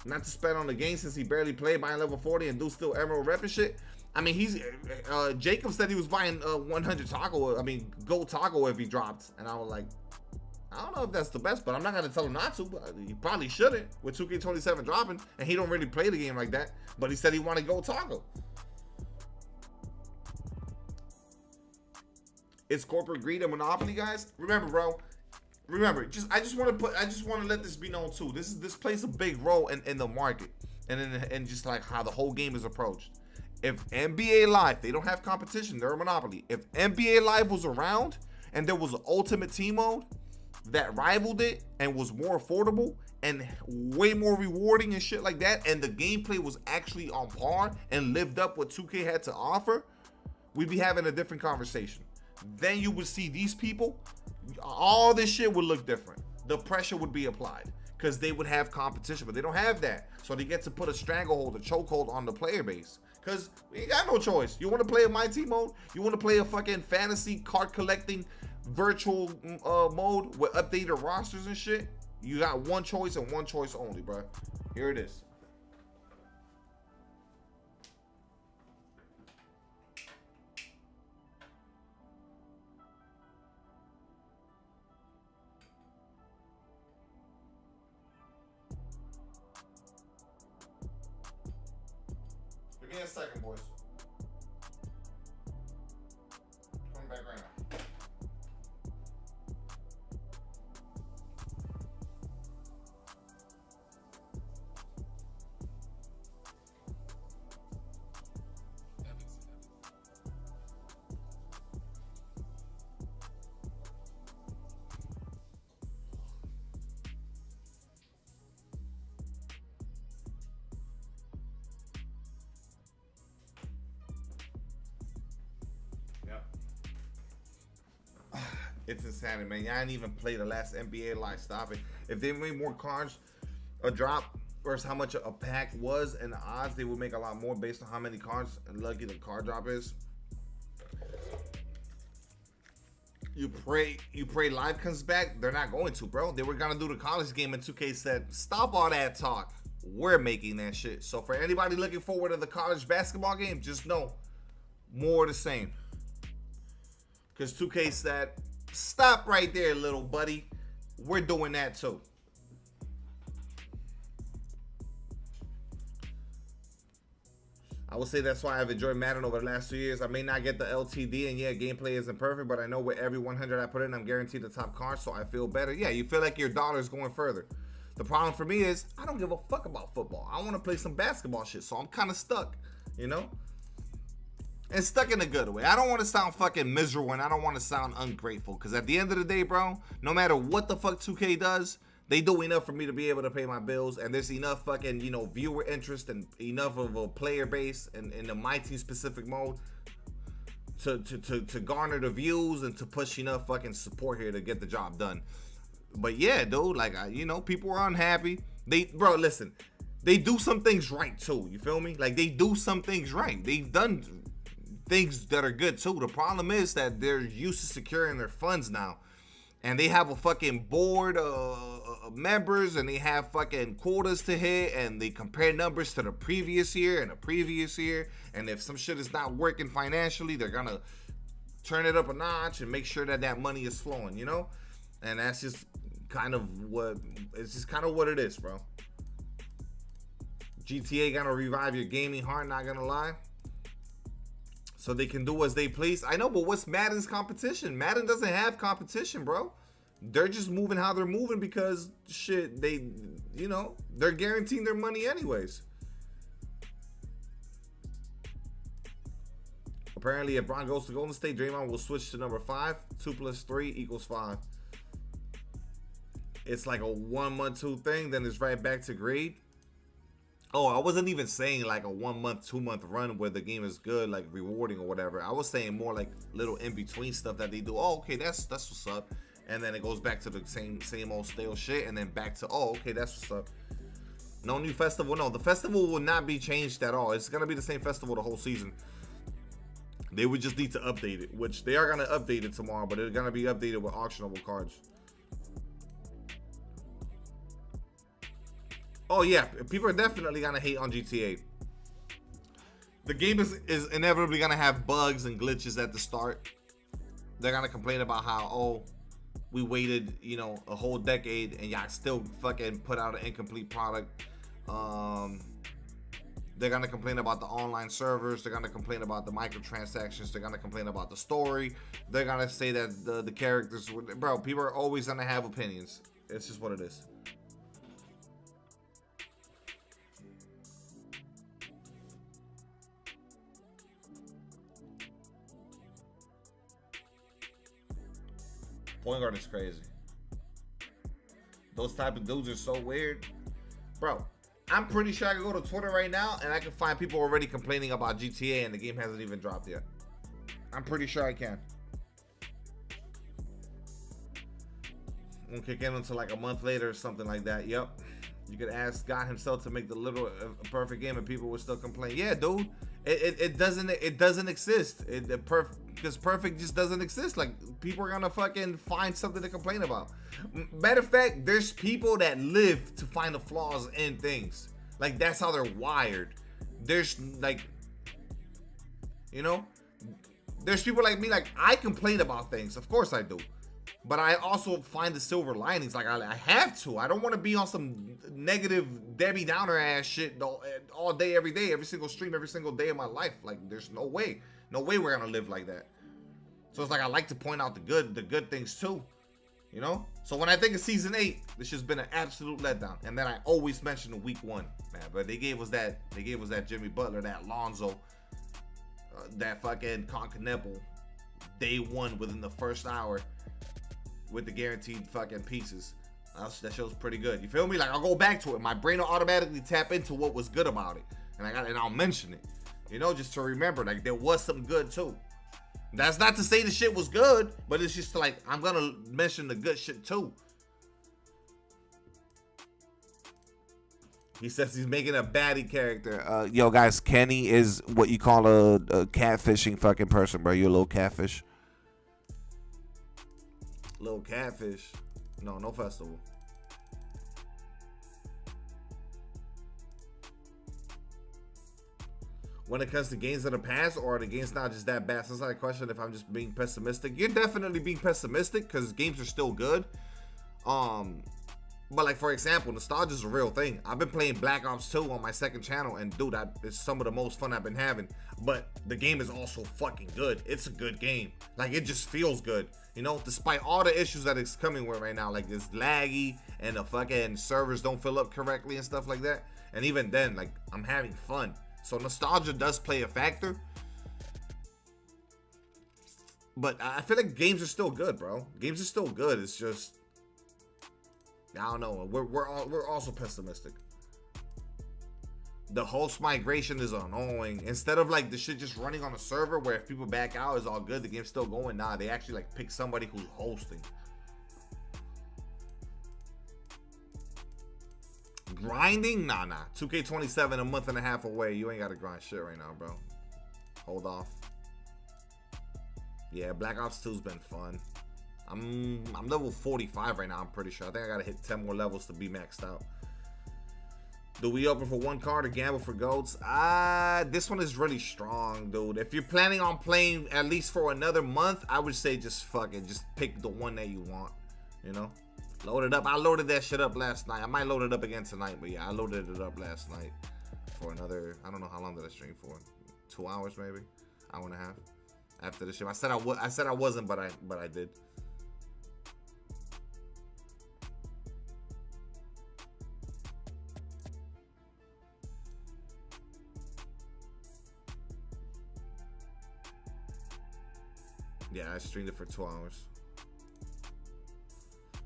Not to spend on the game since he barely played, buying level 40 and do still Emerald rep and shit. I mean, he's Jacob said he was buying 100 TACKO. I mean, gold TACKO if he dropped. And I was like, I don't know if that's the best, but I'm not going to tell him not to. But he probably shouldn't with 2K27 dropping. And he don't really play the game like that. But he said he wanted gold TACKO. It's corporate greed and monopoly, guys. Remember, bro. Remember, I just want to let this be known too. This plays a big role in the market and just like how the whole game is approached. If NBA Live, they don't have competition, they're a monopoly. If NBA Live was around and there was an ultimate team mode that rivaled it and was more affordable and way more rewarding and shit like that, and the gameplay was actually on par and lived up what 2K had to offer, we'd be having a different conversation. Then you would see these people, all this shit would look different. The pressure would be applied because they would have competition, but they don't have that. So they get to put a stranglehold, a chokehold on the player base because we ain't got no choice. You want to play a My Team mode? You want to play a fucking fantasy card collecting virtual mode with updated rosters and shit? You got one choice and one choice only, bro. Here it is. Give me a second, boys. Coming back right now. It's insanity, man. Y'all didn't even play the last NBA Live. Stop it. If they made more cards, a drop versus how much a pack was and the odds, they would make a lot more based on how many cards and lucky the card drop is. You pray Live comes back. They're not going to, bro. They were gonna do the college game, and 2K said, stop all that talk. We're making that shit. So for anybody looking forward to the college basketball game, just know more of the same. Because 2K said, stop right there, little buddy. We're doing that too. I would say that's why I've enjoyed Madden over the last 2 years. I may not get the LTD, and yeah, gameplay isn't perfect, but I know with every 100 I put in, I'm guaranteed the top card, so I feel better. Yeah, you feel like your dollar is going further. The problem for me is I don't give a fuck about football. I want to play some basketball shit, so I'm kind of stuck, you know? And stuck in a good way. I don't want to sound fucking miserable and I don't want to sound ungrateful. Because at the end of the day, bro, no matter what the fuck 2K does, they do enough for me to be able to pay my bills. And there's enough fucking, you know, viewer interest and enough of a player base in the my team specific mode to garner the views and to push enough fucking support here to get the job done. But yeah, dude, like, you know, people are unhappy. Bro, listen, they do some things right too. You feel me? Like, they do some things right. They've done things that are good too. The problem is that they're used to securing their funds now, and they have a fucking board of members, and they have fucking quotas to hit, and they compare numbers to the previous year and the previous year. And if some shit is not working financially, they're gonna turn it up a notch and make sure that that money is flowing, you know. And that's just kind of what it is, bro. GTA gonna revive your gaming heart, not gonna lie, so they can do as they please. I know, but what's Madden's competition? Madden doesn't have competition, bro. They're just moving how they're moving because shit, you know, they're guaranteeing their money anyways. Apparently, if Bron goes to Golden State, Draymond will switch to number 5. 2 + 3 = 5. It's like a 1 month, 2 thing, then it's right back to grade. Oh, I wasn't even saying like a 1 month, 2 month run where the game is good, like rewarding or whatever. I was saying more like little in between stuff that they do. Oh, okay, that's what's up, and then it goes back to the same old stale shit, and then back to, oh, okay, that's what's up. No new festival. No, the festival will not be changed at all. It's gonna be the same festival the whole season. They would just need to update it, which they are gonna update it tomorrow, but it's gonna be updated with auctionable cards. Oh yeah, people are definitely gonna hate on GTA. The game is inevitably gonna have bugs and glitches at the start. They're gonna complain about how, oh, we waited, you know, a whole decade and y'all still fucking put out an incomplete product. They're gonna complain about the online servers. They're gonna complain about the microtransactions. They're gonna complain about the story. They're gonna say that the characters, bro, people are always gonna have opinions. It's just what it is. Point guard is crazy. Those type of dudes are so weird. Bro, I'm pretty sure I can go to Twitter right now and I can find people already complaining about GTA and the game hasn't even dropped yet. I'm pretty sure I can. Won't kick in until like a month later or something like that. Yep. You could ask God himself to make the little perfect game and people would still complain. Yeah, dude. It doesn't exist. Because perfect just doesn't exist. Like, people are gonna fucking find something to complain about. Matter of fact, there's people that live to find the flaws in things. Like, that's how they're wired. There's like, you know, there's people like me. Like, I complain about things, of course I do, but I also find the silver linings. Like, I have to. I don't want to be on some negative Debbie Downer ass shit all day, every day, every single stream, every single day of my life. Like, there's no way we're gonna live like that. So it's like, I like to point out the good things too, you know. So when I think of season 8, this has been an absolute letdown. And then I always mention week 1, man. But they gave us that Jimmy Butler, that Lonzo, that fucking Conconable, day 1 within the first hour with the guaranteed fucking pieces. That show's pretty good. You feel me? Like, I'll go back to it. My brain will automatically tap into what was good about it, and I'll mention it. You know, just to remember, like, there was some good too. That's not to say the shit was good, but it's just like, I'm gonna mention the good shit too. He says he's making a baddie character. Yo, guys, Kenny is what you call a catfishing fucking person, bro. You a little catfish. Little catfish. No festival. When it comes to games of the past, or are the games not just that bad? So it's not a question if I'm just being pessimistic. You're definitely being pessimistic because games are still good. But like, for example, nostalgia is a real thing. I've been playing Black Ops 2 on my second channel, and dude, it's some of the most fun I've been having. But the game is also fucking good. It's a good game. Like, it just feels good, you know, despite all the issues that it's coming with right now. Like, it's laggy and the fucking servers don't fill up correctly and stuff like that. And even then, like, I'm having fun. So nostalgia does play a factor. But I feel like games are still good, bro. Games are still good. It's just, I don't know. We're also pessimistic. The host migration is annoying. Instead of like the shit just running on a server where if people back out, it's all good. The game's still going. Nah, they actually like pick somebody who's hosting. Grinding? Nah. 2K27 a month and a half away. You ain't got to grind shit right now, bro. Hold off. Yeah, Black Ops 2's been fun. I'm level 45 right now, I'm pretty sure. I think I gotta hit 10 more levels to be maxed out. Do we open for one card or gamble for goats? This one is really strong, dude. If you're planning on playing at least for another month, I would say just fucking just pick the one that you want, you know? Load it up. I loaded that shit up last night. I might load it up again tonight, but yeah, I loaded it up last night for another, I don't know how long did I stream for? 2 hours maybe? Hour and a half after the shit. I said I wasn't, but I did. Yeah, I streamed it for 2 hours.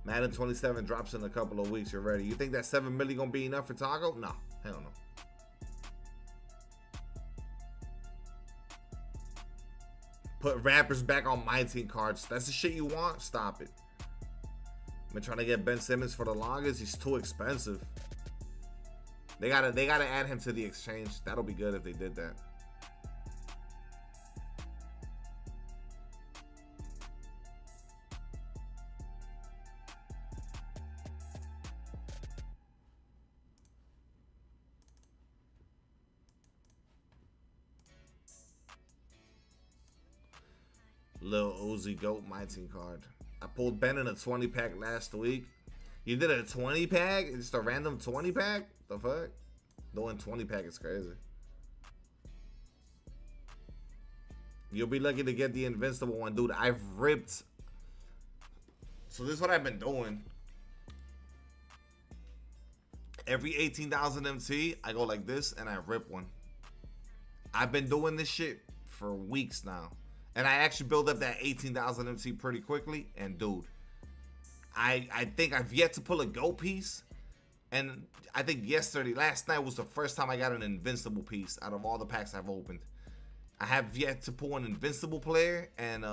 Madden 27 drops in a couple of weeks. You're ready. You think that 7 million gonna be enough for TACKO? No, hell no. Put rappers back on my team cards. That's the shit you want? Stop it. I've been trying to get Ben Simmons for the longest. He's too expensive. They gotta add him to the exchange. That'll be good if they did that. Lil Uzi Goat my team card. I pulled Ben in a 20 pack last week. You did a 20 pack? Just a random 20 pack? The fuck? Doing 20 pack is crazy. You'll be lucky to get the invincible one, dude. I've ripped. So this is what I've been doing. Every 18,000 MT, I go like this and I rip one. I've been doing this shit for weeks now. And I actually build up that 18,000 MT pretty quickly. And dude, I think I've yet to pull a go piece. And I think last night was the first time I got an invincible piece out of all the packs I've opened. I have yet to pull an invincible player. And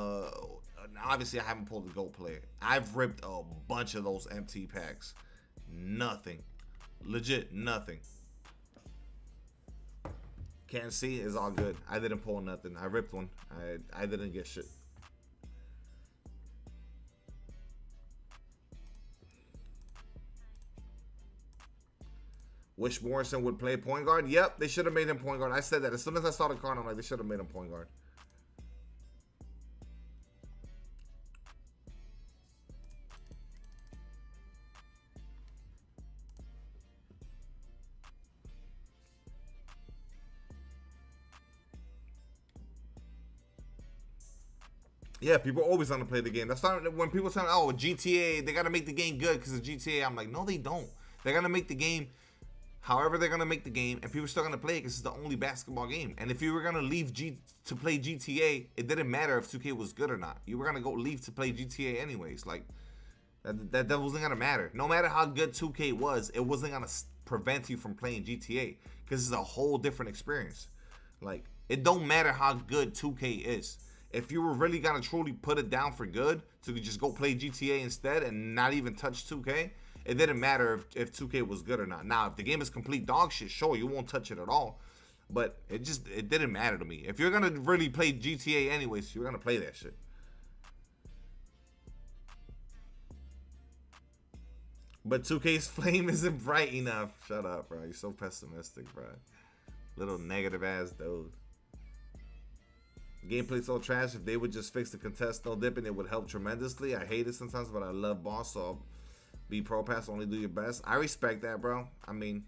obviously I haven't pulled a gold player. I've ripped a bunch of those MT packs. Nothing. Legit nothing. Can't see, it's all good. I didn't pull nothing. I ripped one. I didn't get shit. Wish Morrison would play point guard. Yep, they should have made him point guard. I said that as soon as I saw the card. I'm like, they should have made him point guard. Yeah, people always want to play the game. That's not when people say, "Oh, GTA, they gotta make the game good because of GTA." I'm like, no, they don't. They're gonna make the game, however they're gonna make the game, and people are still gonna play it because it's the only basketball game. And if you were gonna leave to play GTA, it didn't matter if 2K was good or not. You were gonna go leave to play GTA anyways. Like that wasn't gonna matter. No matter how good 2K was, it wasn't gonna prevent you from playing GTA because it's a whole different experience. Like it don't matter how good 2K is. If you were really gonna truly put it down for good to just go play GTA instead and not even touch 2K, it didn't matter if 2K was good or not. Now, if the game is complete dog shit, sure, you won't touch it at all. But it didn't matter to me. If you're gonna really play GTA anyways, you're gonna play that shit. But 2K's flame isn't bright enough. Shut up, bro. You're so pessimistic, bro. Little negative ass dude. Gameplay's so trash. If they would just fix the contest no dipping, it would help tremendously. I hate it sometimes, but I love boss, so I'll be pro pass, only do your best. I respect that, bro. I mean,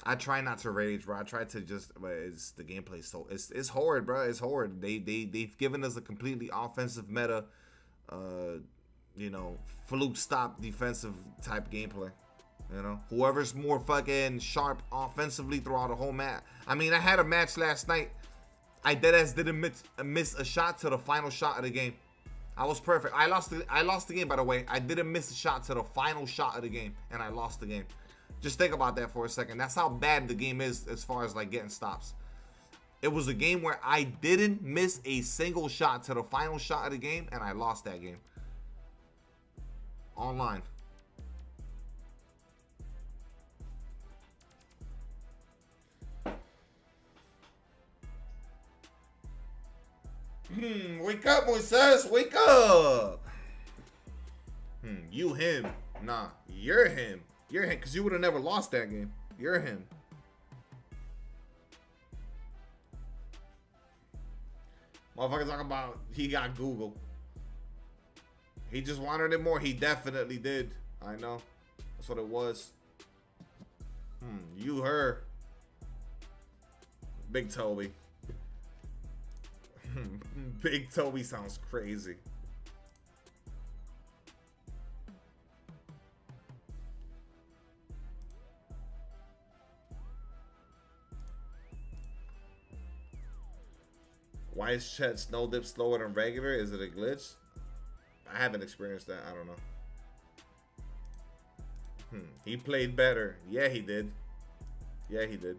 I try not to rage, bro. I try to just, but it's the gameplay, so it's horrid, bro. It's horrid. They've given us a completely offensive meta, you know, fluke stop defensive type gameplay. You know, whoever's more fucking sharp offensively throughout the whole match. I mean, I had a match last night. I deadass didn't miss a shot to the final shot of the game. I was perfect. I lost the game, by the way. I didn't miss a shot to the final shot of the game, and I lost the game. Just think about that for a second. That's how bad the game is as far as like getting stops. It was a game where I didn't miss a single shot to the final shot of the game, and I lost that game. Online. Wake up, Moises. Wake up. You him. Nah, you're him. You're him, because you would have never lost that game. You're him. Motherfuckers talking about he got Google. He just wanted it more. He definitely did. I know. That's what it was. You her. Big Toby. Big Toby sounds crazy. Why is Chet snow dip slower than regular? Is it a glitch? I haven't experienced that. I don't know. He played better. Yeah, he did. Yeah, he did.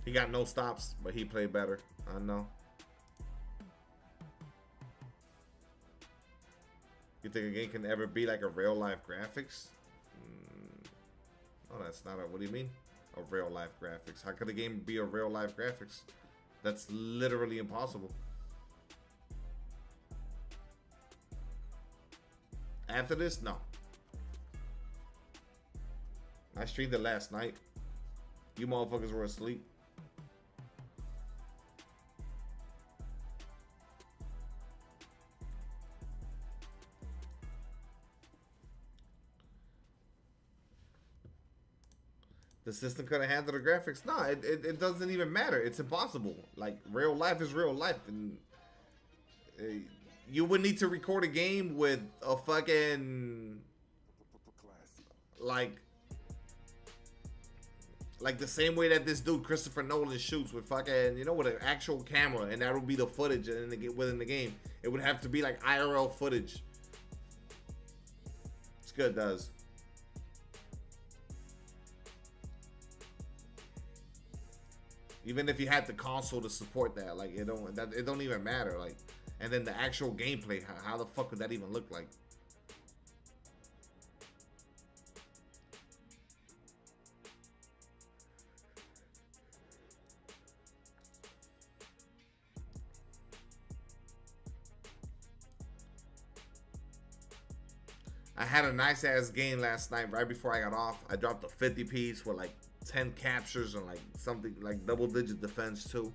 He got no stops, but he played better. I know. You think a game can ever be like a real life graphics? Oh, that's not a. What do you mean? A real life graphics? How could a game be a real life graphics? That's literally impossible. After this, no. I streamed it last night. You motherfuckers were asleep. The system couldn't handle the graphics. No, it doesn't even matter. It's impossible. Like, real life is real life. And you would need to record a game with a fucking... Like the same way that this dude, Christopher Nolan, shoots with fucking, you know, with an actual camera. And that would be the footage within the game. It would have to be like IRL footage. It's good, does. Even if you had the console to support that, like it don't even matter. Like, and then the actual gameplay, how the fuck would that even look like? I had a nice ass game last night right before I got off. I dropped a 50 piece with like 10 captures and like something like double-digit defense too.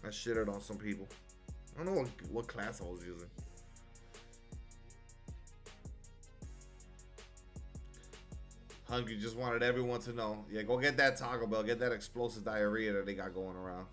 I shitted on some people. I don't know what class I was using. Hungry just wanted everyone to know. Yeah, go get that Taco Bell. Get that explosive diarrhea that they got going around.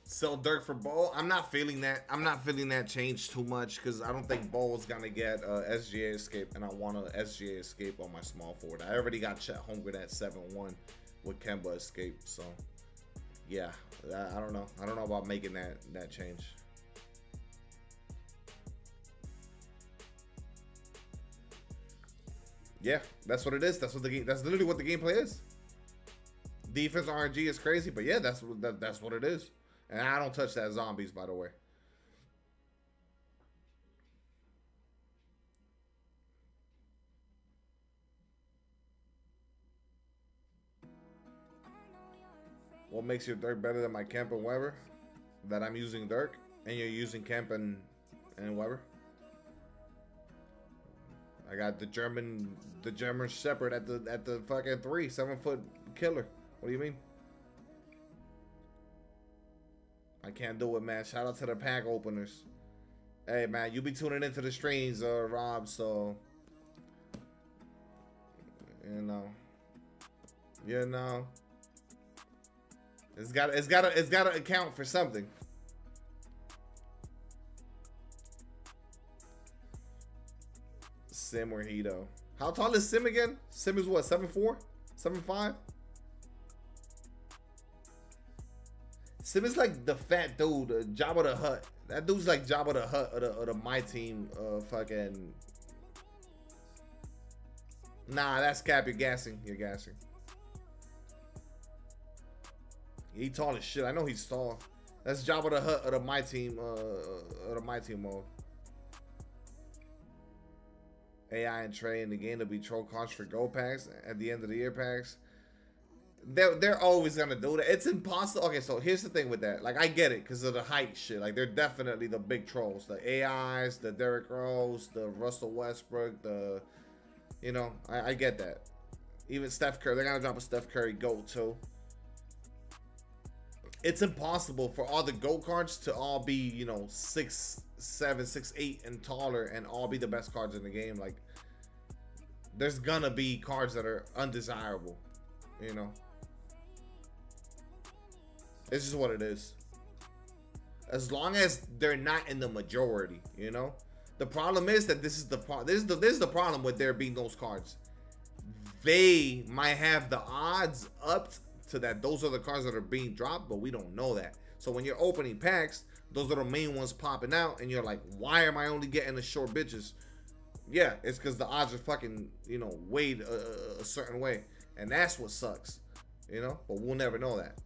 Sell Dirk for BOL. I'm not feeling that. I'm not feeling that change too much because I don't think BOL is gonna get SGA escape, and I want a SGA escape on my small forward. I already got Chet Holmgren at 7-1 with Kemba escape, so yeah, I don't know. I don't know about making that change. Yeah, that's what it is. That's what the game. That's literally what the gameplay is. Defense RNG is crazy, but yeah, that's what it is. And I don't touch that zombies, by the way. What makes your Dirk better than my Kemp and Weber? That I'm using Dirk and you're using Kemp and Weber? I got the German Shepherd at the fucking 7-foot killer. What do you mean? I can't do it, man. Shout out to the pack openers. Hey, man, you be tuning into the streams, Rob. So, you know, it's gotta account for something. Sim or Hito? How tall is Sim again? Sim is what? 7'4", 7'5"? Sim is like the fat dude, Jabba the Hutt. That dude's like Jabba the Hutt of the My Team, fucking. Nah, that's cap. You're gassing. You're gassing. He tall as shit. I know he's tall. That's Jabba the Hutt of the My Team, mode. AI and Trey in the game to be troll cards for gold packs at the end of the year packs. They're always gonna do that. It's impossible. Okay, so here's the thing with that. Like, I get it because of the height shit. Like, they're definitely the big trolls. The AIs, the Derrick Rose, the Russell Westbrook, the, you know, I get that. Even Steph Curry, they're gonna drop a Steph Curry GOAT too. It's impossible for all the GOAT cards to all be, you know, 6'7", 6'8", and taller, and all be the best cards in the game. Like, there's gonna be cards that are undesirable, you know. It's just what it is. As long as they're not in the majority, you know. The problem is that this is the problem with there being those cards. They might have the odds up to that those are the cards that are being dropped, but we don't know that. So when you're opening packs, those are the main ones popping out, and you're like, why am I only getting the short bitches? Yeah, it's because the odds are fucking, you know, weighed a certain way, and that's what sucks, you know. But we'll never know that.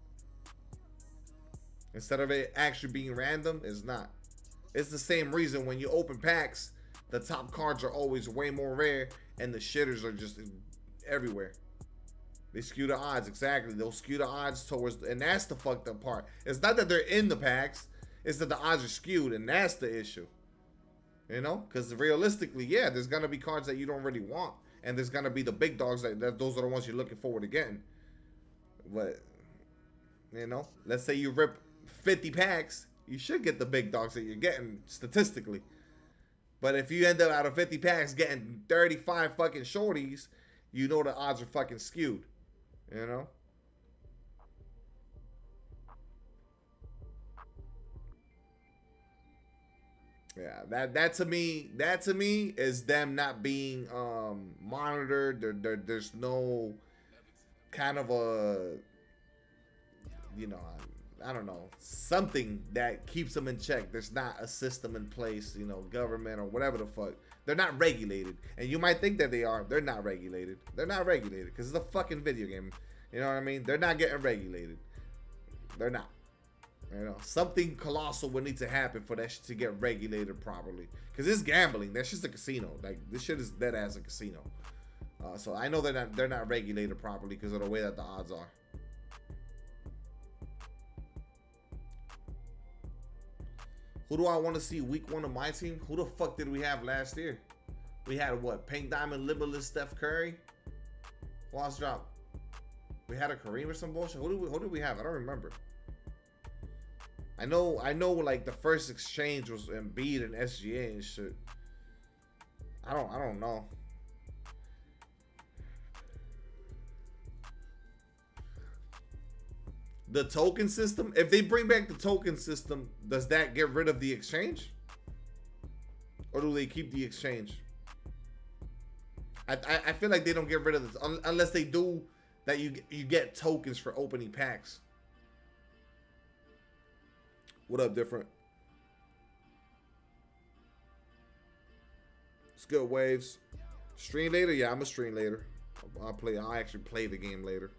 Instead of it actually being random, it's not. It's the same reason when you open packs, the top cards are always way more rare, and the shitters are just everywhere. They skew the odds, exactly. They'll skew the odds towards, and that's the fucked up part. It's not that they're in the packs, it's that the odds are skewed, and that's the issue. You know? Because realistically, yeah, there's gonna be cards that you don't really want, and there's gonna be the big dogs that those are the ones you're looking forward to getting. But, you know, let's say you rip 50 packs, you should get the big dogs that you're getting statistically. But if you end up out of 50 packs getting 35 fucking shorties, you know the odds are fucking skewed. You know? Yeah, that to me is them not being monitored. There's no kind of a, you know, I don't know, something that keeps them in check. There's not a system in place, you know, government or whatever the fuck. They're not regulated. And you might think that they are. They're not regulated. They're not regulated because it's a fucking video game. You know what I mean? They're not getting regulated. They're not. You know, something colossal would need to happen for that shit to get regulated properly. Because it's gambling. That's just a casino. Like, this shit is dead as a casino. So I know they're not regulated properly because of the way that the odds are. Who do I want to see week 1 of my team? Who the fuck did we have last year? We had what? Pink Diamond, Limitless, Steph Curry. Lost drop. We had a Kareem or some bullshit. Who did we have? I don't remember. I know. Like the first exchange was Embiid and SGA and shit. I don't know. The token system, if they bring back the token system, does that get rid of the exchange? Or do they keep the exchange? I feel like they don't get rid of this unless they do that. You get tokens for opening packs. What up, different? It's good, Waves. Stream later? Yeah, I'm a stream later. I'll actually play the game later.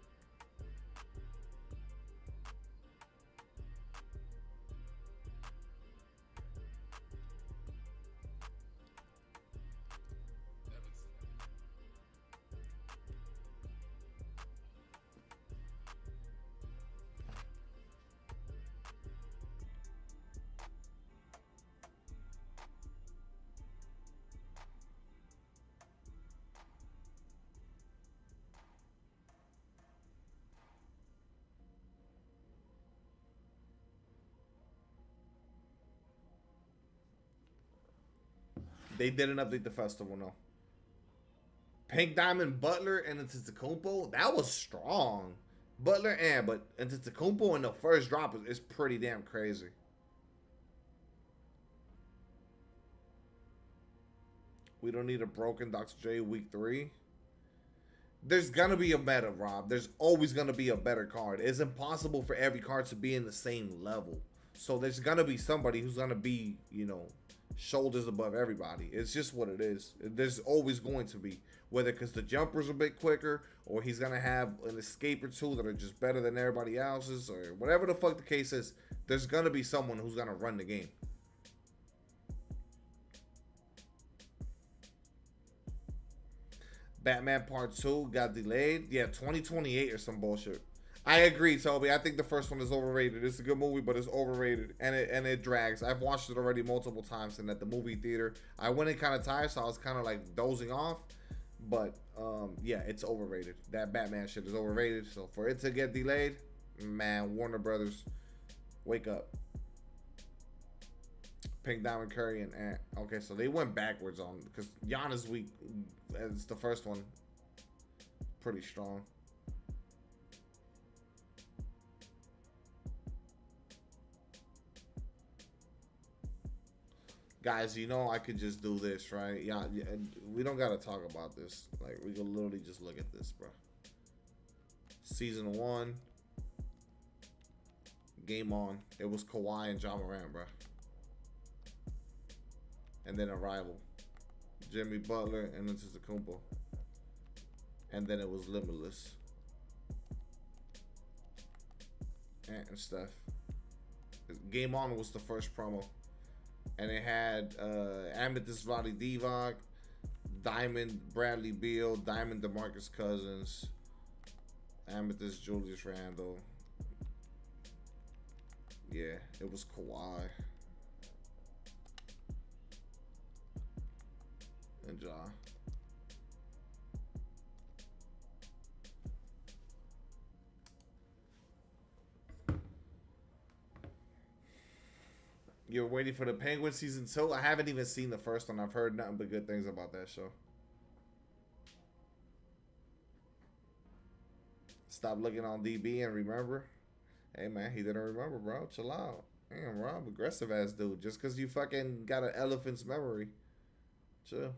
They didn't update the festival, no. Pink Diamond, Butler, and Antetokounmpo. That was strong. Butler but Antetokounmpo in the first drop is pretty damn crazy. We don't need a broken Dr. J week 3. There's gonna be a meta, Rob. There's always gonna be a better card. It's impossible for every card to be in the same level. So there's gonna be somebody who's gonna be, you know, shoulders above everybody. It's just what it is. There's always going to be, whether because the jumper's a bit quicker, or he's gonna have an escape or two that are just better than everybody else's, or whatever the fuck the case is. There's gonna be someone who's gonna run the game. Batman Part 2 got delayed. Yeah, 2028 or some bullshit. I agree, Toby. I think the first one is overrated. It's a good movie, but it's overrated, and it drags. I've watched it already multiple times, and at the movie theater, I went in kind of tired, so I was kind of like dozing off. But yeah, it's overrated. That Batman shit is overrated. So for it to get delayed, man, Warner Brothers, wake up. Pink Diamond, Curry, and Ant. Okay, so they went backwards on, because Giannis week as the first one, pretty strong. Guys, you know I could just do this, right? Yeah, we don't gotta talk about this. Like, we can literally just look at this, bro. Season 1, game on. It was Kawhi and Ja Morant, bro. And then Arrival, Jimmy Butler, and then Antetokounmpo. And then it was Limitless, Ant and Steph. Game On was the first promo, and it had Amethyst Vlade Divac, Diamond Bradley Beal, Diamond DeMarcus Cousins, Amethyst Julius Randle. Yeah, it was Kawhi and Ja. You're waiting for the Penguin season 2? I haven't even seen the first one. I've heard nothing but good things about that show. Stop looking on DB and remember. Hey man, he didn't remember, bro. Chill out. Damn, Rob, aggressive ass dude. Just because you fucking got an elephant's memory. Chill.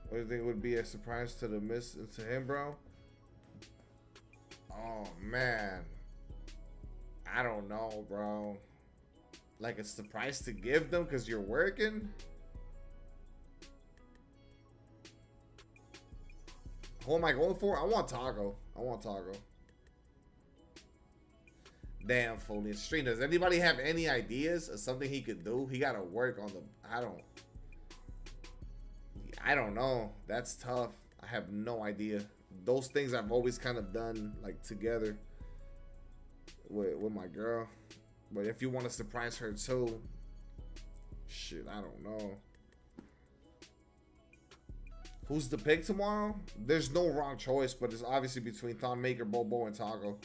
What do you think would be a surprise to the miss to him, bro? Oh man, I don't know, bro. Like a surprise to give them because you're working. Who am I going for? I want TACKO. I want TACKO. Damn, Foley. Stream. Does anybody have any ideas of something he could do? He gotta work on the. I don't know. That's tough. I have no idea. Those things I've always kind of done like together with my girl. But if you want to surprise her too, shit, I don't know. Who's the pick tomorrow? There's no wrong choice, but it's obviously between Thon Maker, BOL BOL, and TACKO.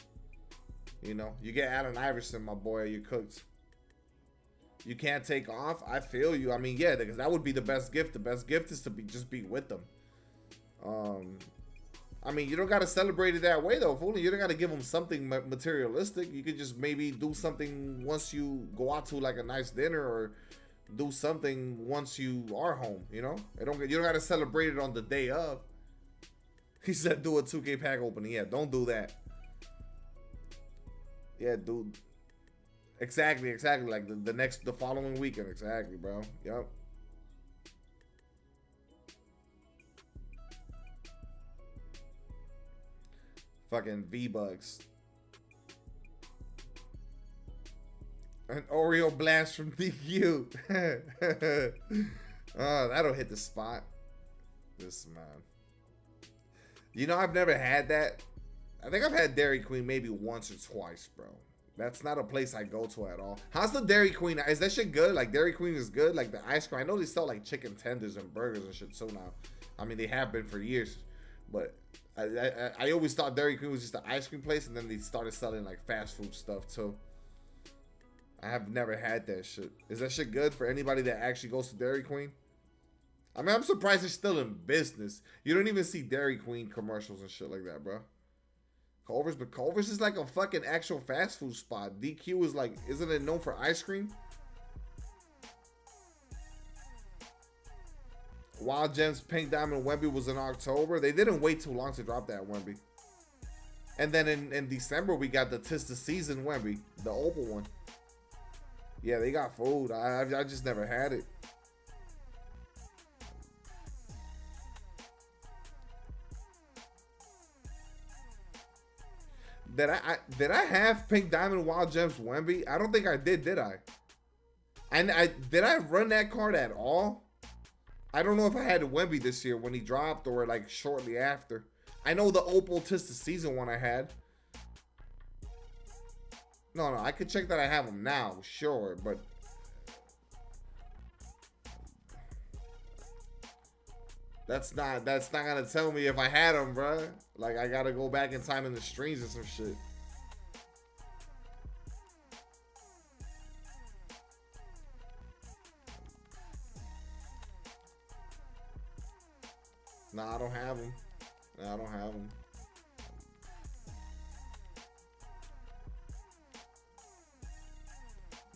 You know, you get Allen Iverson, my boy, you're cooked. You can't take off. I feel you. I mean, yeah, because that would be the best gift. The best gift is to just be with them. I mean, you don't got to celebrate it that way, though, fool. You don't got to give them something materialistic. You could just maybe do something once you go out to like a nice dinner, or do something once you are home. You know, you don't got to celebrate it on the day of. He said, "Do a 2K pack opening." Yeah, don't do that. Yeah, dude. Exactly. Like the following weekend. Exactly, bro. Yep. Fucking V-Bucks. An Oreo blast from DQ. Oh, that'll hit the spot. This man. You know, I've never had that. I think I've had Dairy Queen maybe once or twice, bro. That's not a place I go to at all. How's the Dairy Queen? Is that shit good? Like, Dairy Queen is good? Like, the ice cream. I know they sell, like, chicken tenders and burgers and shit too now. I mean, they have been for years. But I always thought Dairy Queen was just an ice cream place, and then they started selling like fast food stuff too. I have never had that shit. Is that shit good for anybody that actually goes to Dairy Queen? I mean, I'm surprised it's still in business. You don't even see Dairy Queen commercials and shit like that, bro. Culver's, but Culver's is like a fucking actual fast food spot. DQ is like, isn't it known for ice cream? Wild Gems Pink Diamond Wemby was in October. They didn't wait too long to drop that Wemby. And then in December, we got the Tis the Season Wemby, the Opal one. Yeah, they got food. I just never had it. Did I have Pink Diamond Wild Gems Wemby? I don't think I did I? And did I run that card at all? I don't know if I had Wemby this year when he dropped or like shortly after. I know the Opal Tis the Season one I had. No, I could check that I have them now, sure, but that's not gonna tell me if I had them, bruh. Like, I gotta go back in time in the streams or some shit. Nah, I don't have them. Nah, I don't have them.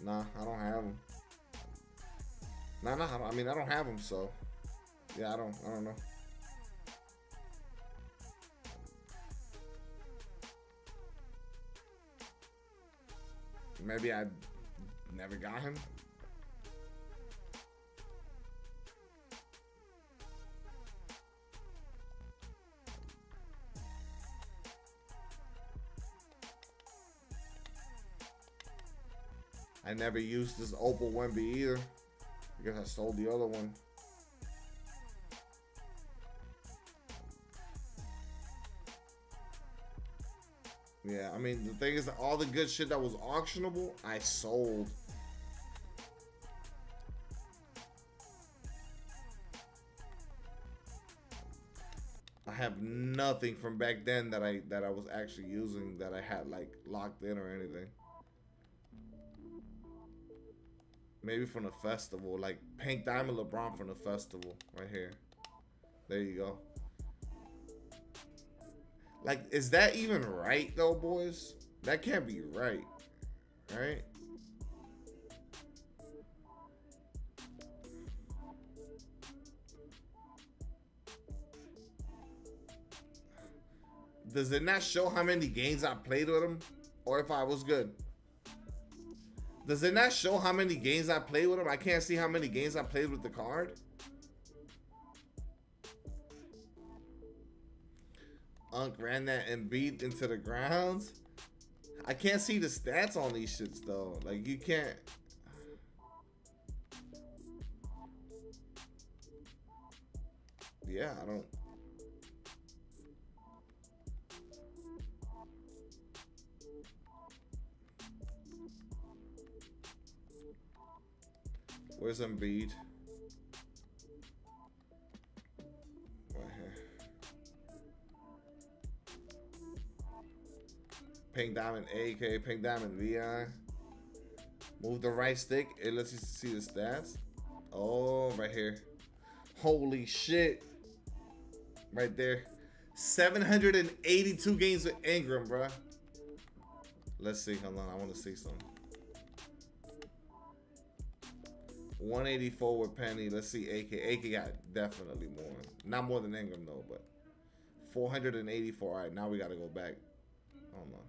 Nah, I don't have them. Nah, I mean, I don't have them, so yeah, I don't know. Maybe I never got him. I never used this Opal Wemby either because I sold the other one. Yeah, I mean, the thing is that all the good shit that was auctionable, I sold. I have nothing from back then that I was actually using that I had like locked in or anything. Maybe from the festival, like Pink Diamond LeBron from the festival, right here. There you go. Like, is that even right though, boys? That can't be right, right? Does it not show how many games I played with him, or if I was good? Does it not show how many games I played with him? I can't see how many games I played with the card. Unk ran that and beat into the grounds. I can't see the stats on these shits though. Like, you can't. Yeah, I don't. Where's Embiid? Right here. Pink Diamond AK, Pink Diamond VI. Move the right stick. It lets you see the stats. Oh, right here. Holy shit. Right there. 782 games with Ingram, bruh. Let's see. Hold on. I want to see something. 184 with Penny. Let's see AK. AK got definitely more. Not more than Ingram though, but 484. All right, now we got to go back. Hold on.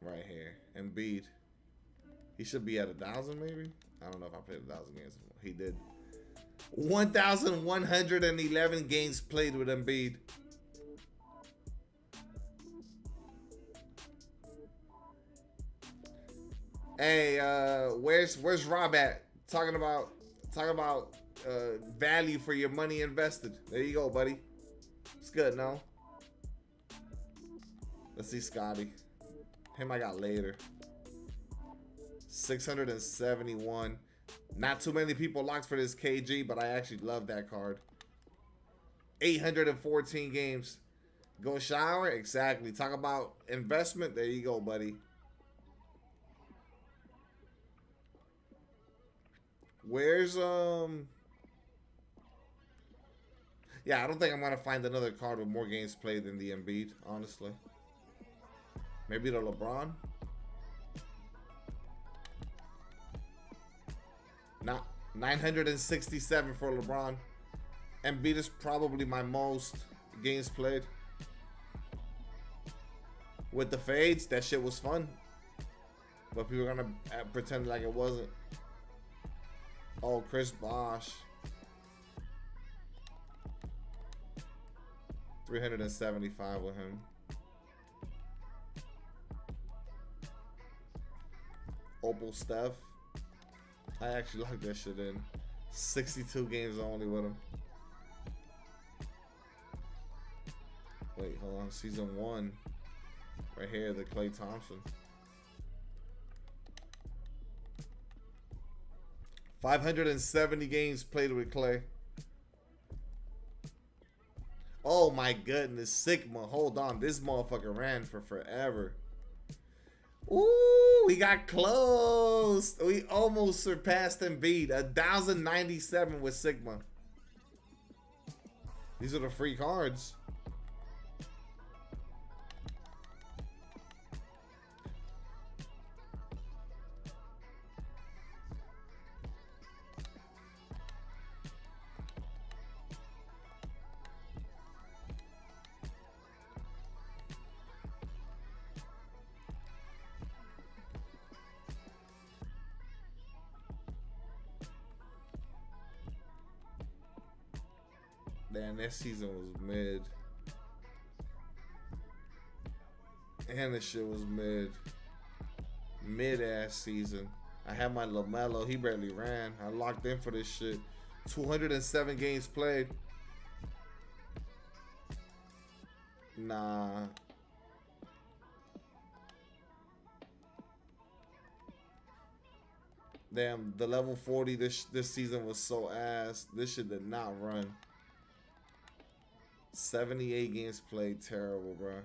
Right here. Embiid. He should be at 1,000 maybe. I don't know if I played 1,000 games. He did. 1,111 games played with Embiid. Hey, where's Rob at? Talking about value for your money invested. There you go, buddy. It's good, no? Let's see Scotty. Him I got later. 671. Not too many people locked for this KG, but I actually love that card. 814 games. Go shower? Exactly. Talk about investment. There you go, buddy. Where's yeah, I don't think I'm gonna find another card with more games played than the Embiid, honestly. Maybe the LeBron. Not 967 for LeBron. Embiid is probably my most games played. With the fades, that shit was fun. But people are gonna pretend like it wasn't. Oh, Chris Bosh. 375 with him. Opal Steph. I actually like that shit in. 62 games only with him. Wait, hold on. Season 1. Right here, the Klay Thompson. 570 games played with Klay. Oh my goodness, Sigma. Hold on. This motherfucker ran for forever. Ooh, we got close. We almost surpassed Embiid. 1,097 with Sigma. These are the free cards. Man, that season was mid. And this shit was mid. Mid-ass season. I had my LaMelo. He barely ran. I locked in for this shit. 207 games played. Nah. Damn, the level 40 this season was so ass. This shit did not run. 78 games played, terrible, bro.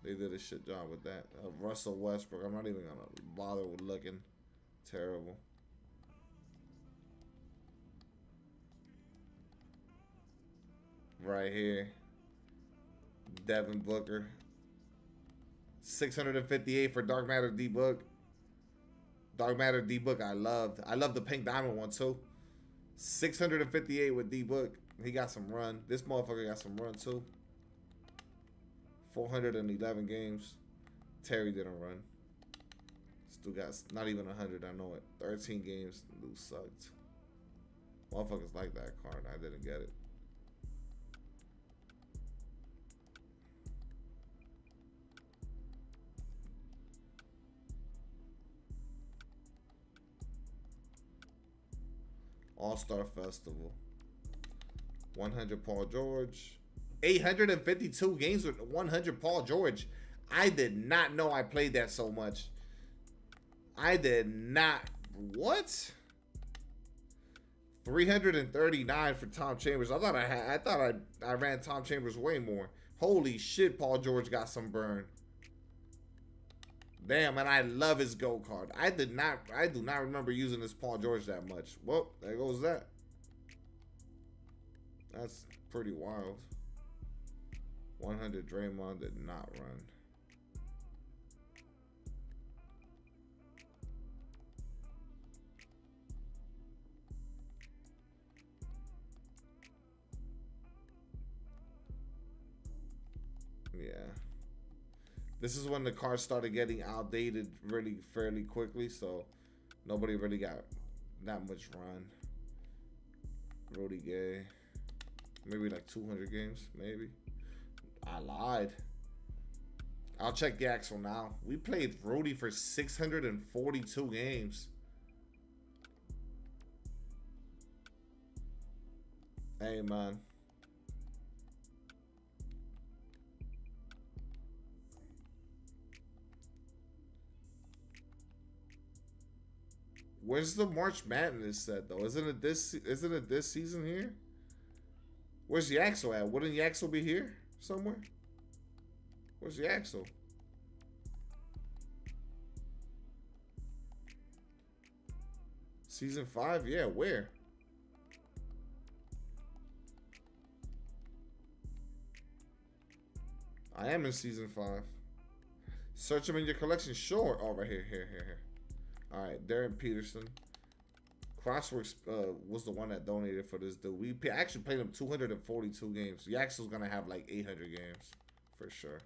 They did a shit job with that. Russell Westbrook, I'm not even gonna bother with looking. Terrible. Right here. Devin Booker. 658 for Dark Matter D Book. Dark Matter D Book I loved. I love the pink diamond one too. 658 with D Book. He got some run. This motherfucker got some run too. 411 games. Terry didn't run. Still got not even 100. I know it. 13 games. Lose sucked. Motherfuckers like that card. I didn't get it. All-Star Festival. 100 Paul George. 852 games with 100 Paul George. I did not know I played that so much. I did not. What? 339 for Tom Chambers. I thought I ran Tom Chambers way more. Holy shit, Paul George got some burn. Damn, and I love his gold card. I do not remember using this Paul George that much. Well, there goes that. That's pretty wild. 100 Draymond did not run. Yeah. This is when the cards started getting outdated really fairly quickly, so nobody really got that much run. Rudy Gay. Maybe like 200 games, maybe. I lied. I'll check the actual now. We played Rudy for 642 games. Hey, man. Where's the March Madness set though? Isn't it this season here? Where's the Axel at? Wouldn't the Axel be here somewhere? Where's the Axel? Season 5? Yeah, where? I am in season 5. Search them in your collection. Sure. Oh, right here, here. All right, Darren Peterson. Crossworks was the one that donated for this dude. We actually played him 242 games. Yaxel's gonna have like 800 games for sure.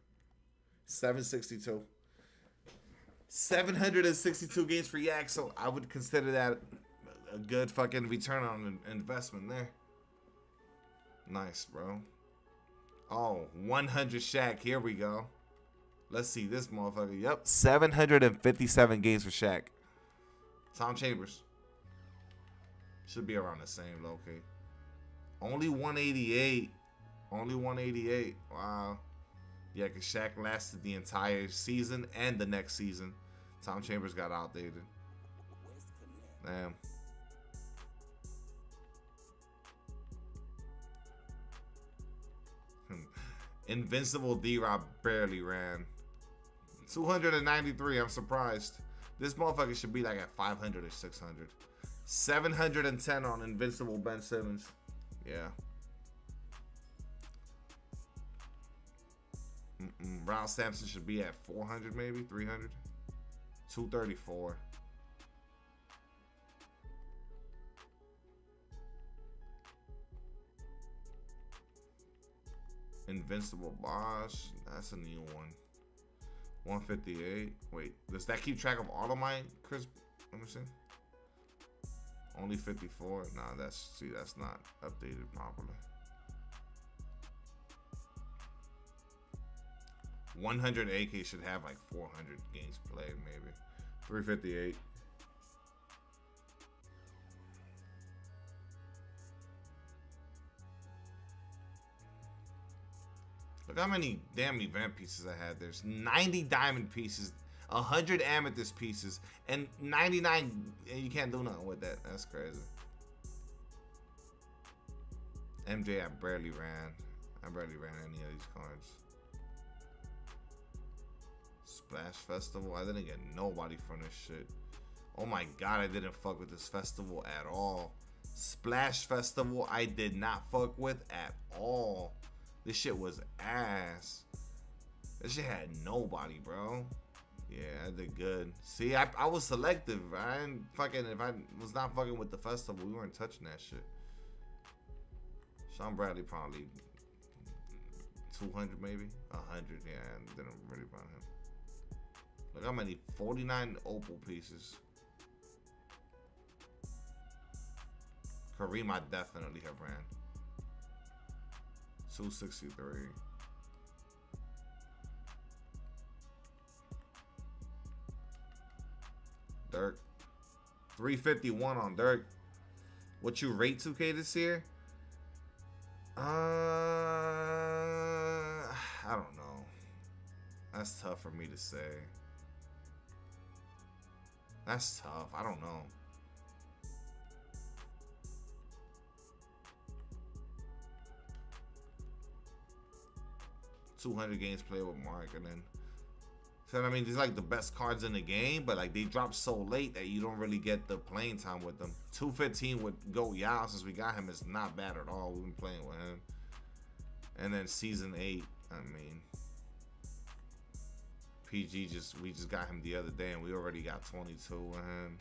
762. 762 games for Yaxel. I would consider that a good fucking return on investment there. Nice, bro. Oh, 100 Shaq. Here we go. Let's see this motherfucker. Yep, 757 games for Shaq. Tom Chambers. Should be around the same, low-key. Only 188. Only 188. Wow. Yeah, because Shaq lasted the entire season and the next season. Tom Chambers got outdated. Damn. Invincible D-Rob barely ran. 293, I'm surprised. This motherfucker should be like at 500 or 600. 710 on Invincible Ben Simmons. Yeah. Ralph Sampson should be at 400 maybe, 300. 234. Invincible Bosch, that's a new one. 158. Wait, does that keep track of all of mine, Chris? Let me see. Only 54. Nah, that's not updated properly. 100 AK should have like 400 games played, maybe. 358. Look how many damn event pieces I had. There's 90 diamond pieces, 100 amethyst pieces, and 99, and you can't do nothing with that. That's crazy. MJ, I barely ran any of these cards. Splash Festival, I didn't get nobody from this shit. Oh my god, I didn't fuck with this festival at all. Splash Festival, I did not fuck with at all. This shit was ass. This shit had nobody, bro. Yeah, I did good. See, I was selective. I didn't fucking, if I was not fucking with the festival, we weren't touching that shit. Sean Bradley probably 200 maybe? 100, yeah, I didn't really run him. Look how many, 49 opal pieces. Kareem, I definitely have ran. 263. Dirk. 351 on Dirk. What you rate 2K this year? I don't know. That's tough for me to say. That's tough. I don't know. $200 games played with Mark, and then, so I mean, these like the best cards in the game, but like they drop so late that you don't really get the playing time with them. 215 with Goat Yao, since we got him, is not bad at all. We've been playing with him. And then season 8, I mean, PG we just got him the other day, and we already got 22 with him.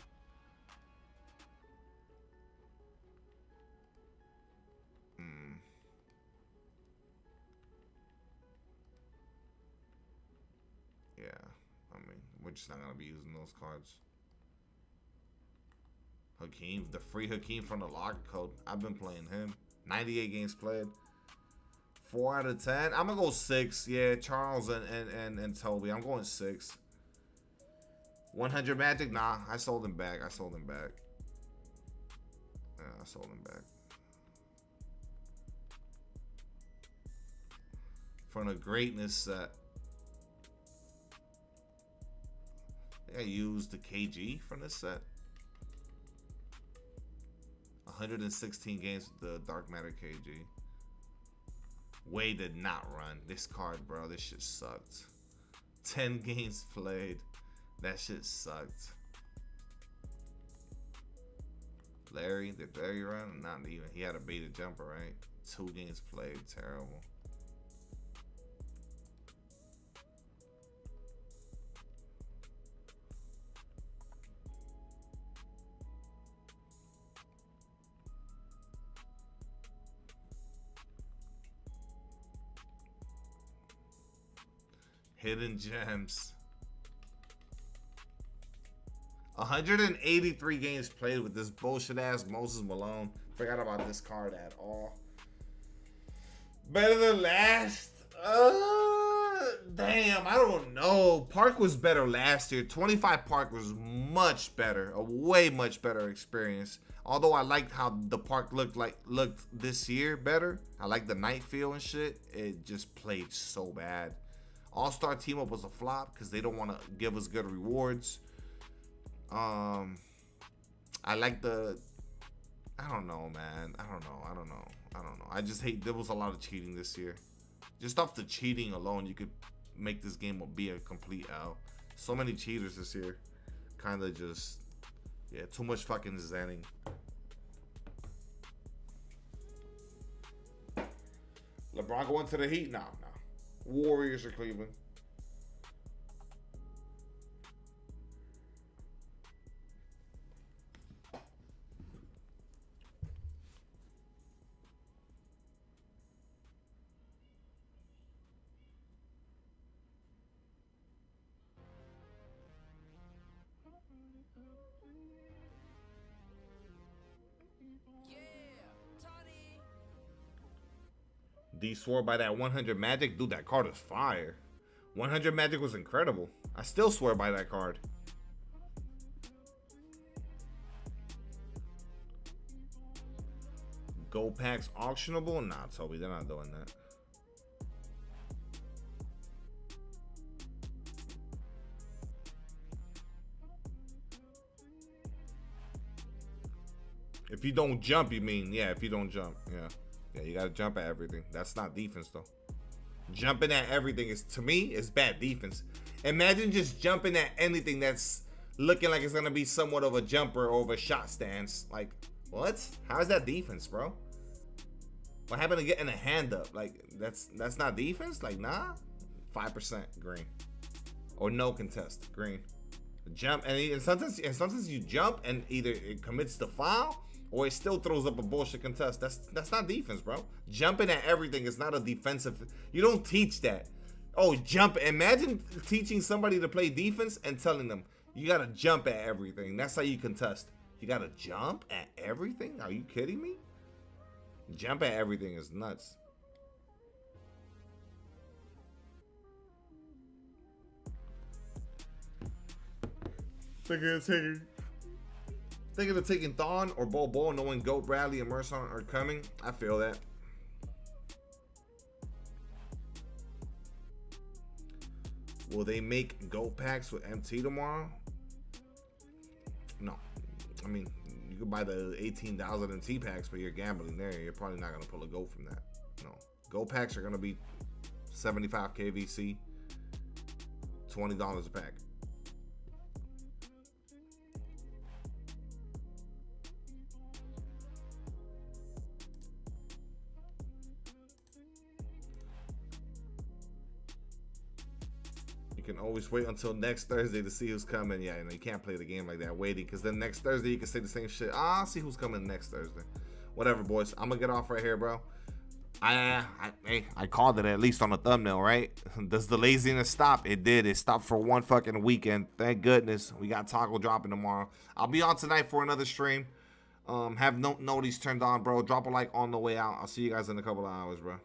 Yeah, I mean, we're just not gonna be using those cards. Hakeem, the free Hakeem from the locker code. I've been playing him. 98 games played. 4 out of 10. I'm gonna go 6. Yeah, Charles and Toby. I'm going 6. 100 Magic? Nah, I sold him back. Yeah, I sold him back. From the greatness set. I think I used the KG from this set. 116 games with the Dark Matter KG. Way did not run. This card, bro, this shit sucked. 10 games played. That shit sucked. Larry, did Larry run? Not even. He had a beta jumper, right? 2 games played. Terrible. Hidden gems. 183 games played with this bullshit ass Moses Malone. Forgot about this card at all. Better than last? Damn, I don't know. Park was better last year. 25 Park was much better. A way much better experience. Although I liked how the park looked this year better. I like the night feel and shit. It just played so bad. All-Star Team Up was a flop because they don't want to give us good rewards. I like the... I don't know, man. I don't know. I just hate... There was a lot of cheating this year. Just off the cheating alone, you could make this game be a complete L. So many cheaters this year. Kind of just... Yeah, too much fucking zenning. LeBron going to the Heat? No. Warriors or Cleveland? D swore by that 100 Magic. Dude, that card is fire. 100 Magic was incredible. I still swear by that card. Gold packs auctionable? Nah, Toby, they're not doing that. If you don't jump, you mean? Yeah, if you don't jump. Yeah, you gotta jump at everything. That's not defense, though. Jumping at everything is, to me, is bad defense. Imagine just jumping at anything that's looking like it's gonna be somewhat of a jumper or of a shot stance. Like, what? How is that defense, bro? What happened to getting a hand up? Like, that's not defense? Like, nah. 5% green. Or no contest, green. Jump, and sometimes you jump and either it commits the foul or it still throws up a bullshit contest. That's not defense, bro. Jumping at everything is not a defensive. You don't teach that. Oh, jump. Imagine teaching somebody to play defense and telling them, you got to jump at everything. That's how you contest. You got to jump at everything? Are you kidding me? Jump at everything is nuts. Thinking of taking Thon or BOL BOL, knowing Goat, Bradley, and Mercer are coming. I feel that. Will they make Goat packs with MT tomorrow? No. I mean, you could buy the 18,000 MT packs, but you're gambling there. You're probably not going to pull a Goat from that. No. Goat packs are going to be 75 KVC, $20 a pack. You can always wait until next Thursday to see who's coming. Yeah, you can't play the game like that, waiting, because then next Thursday you can say the same shit. I'll see who's coming next Thursday. Whatever, boys. I'm gonna get off right here, bro. I called it, at least on the thumbnail, right? Does the laziness stop? It did. It stopped for one fucking weekend. Thank goodness. We got TACKO dropping tomorrow. I'll be on tonight for another stream. Have notice turned on, bro. Drop a like on the way out. I'll see you guys in a couple of hours, bro.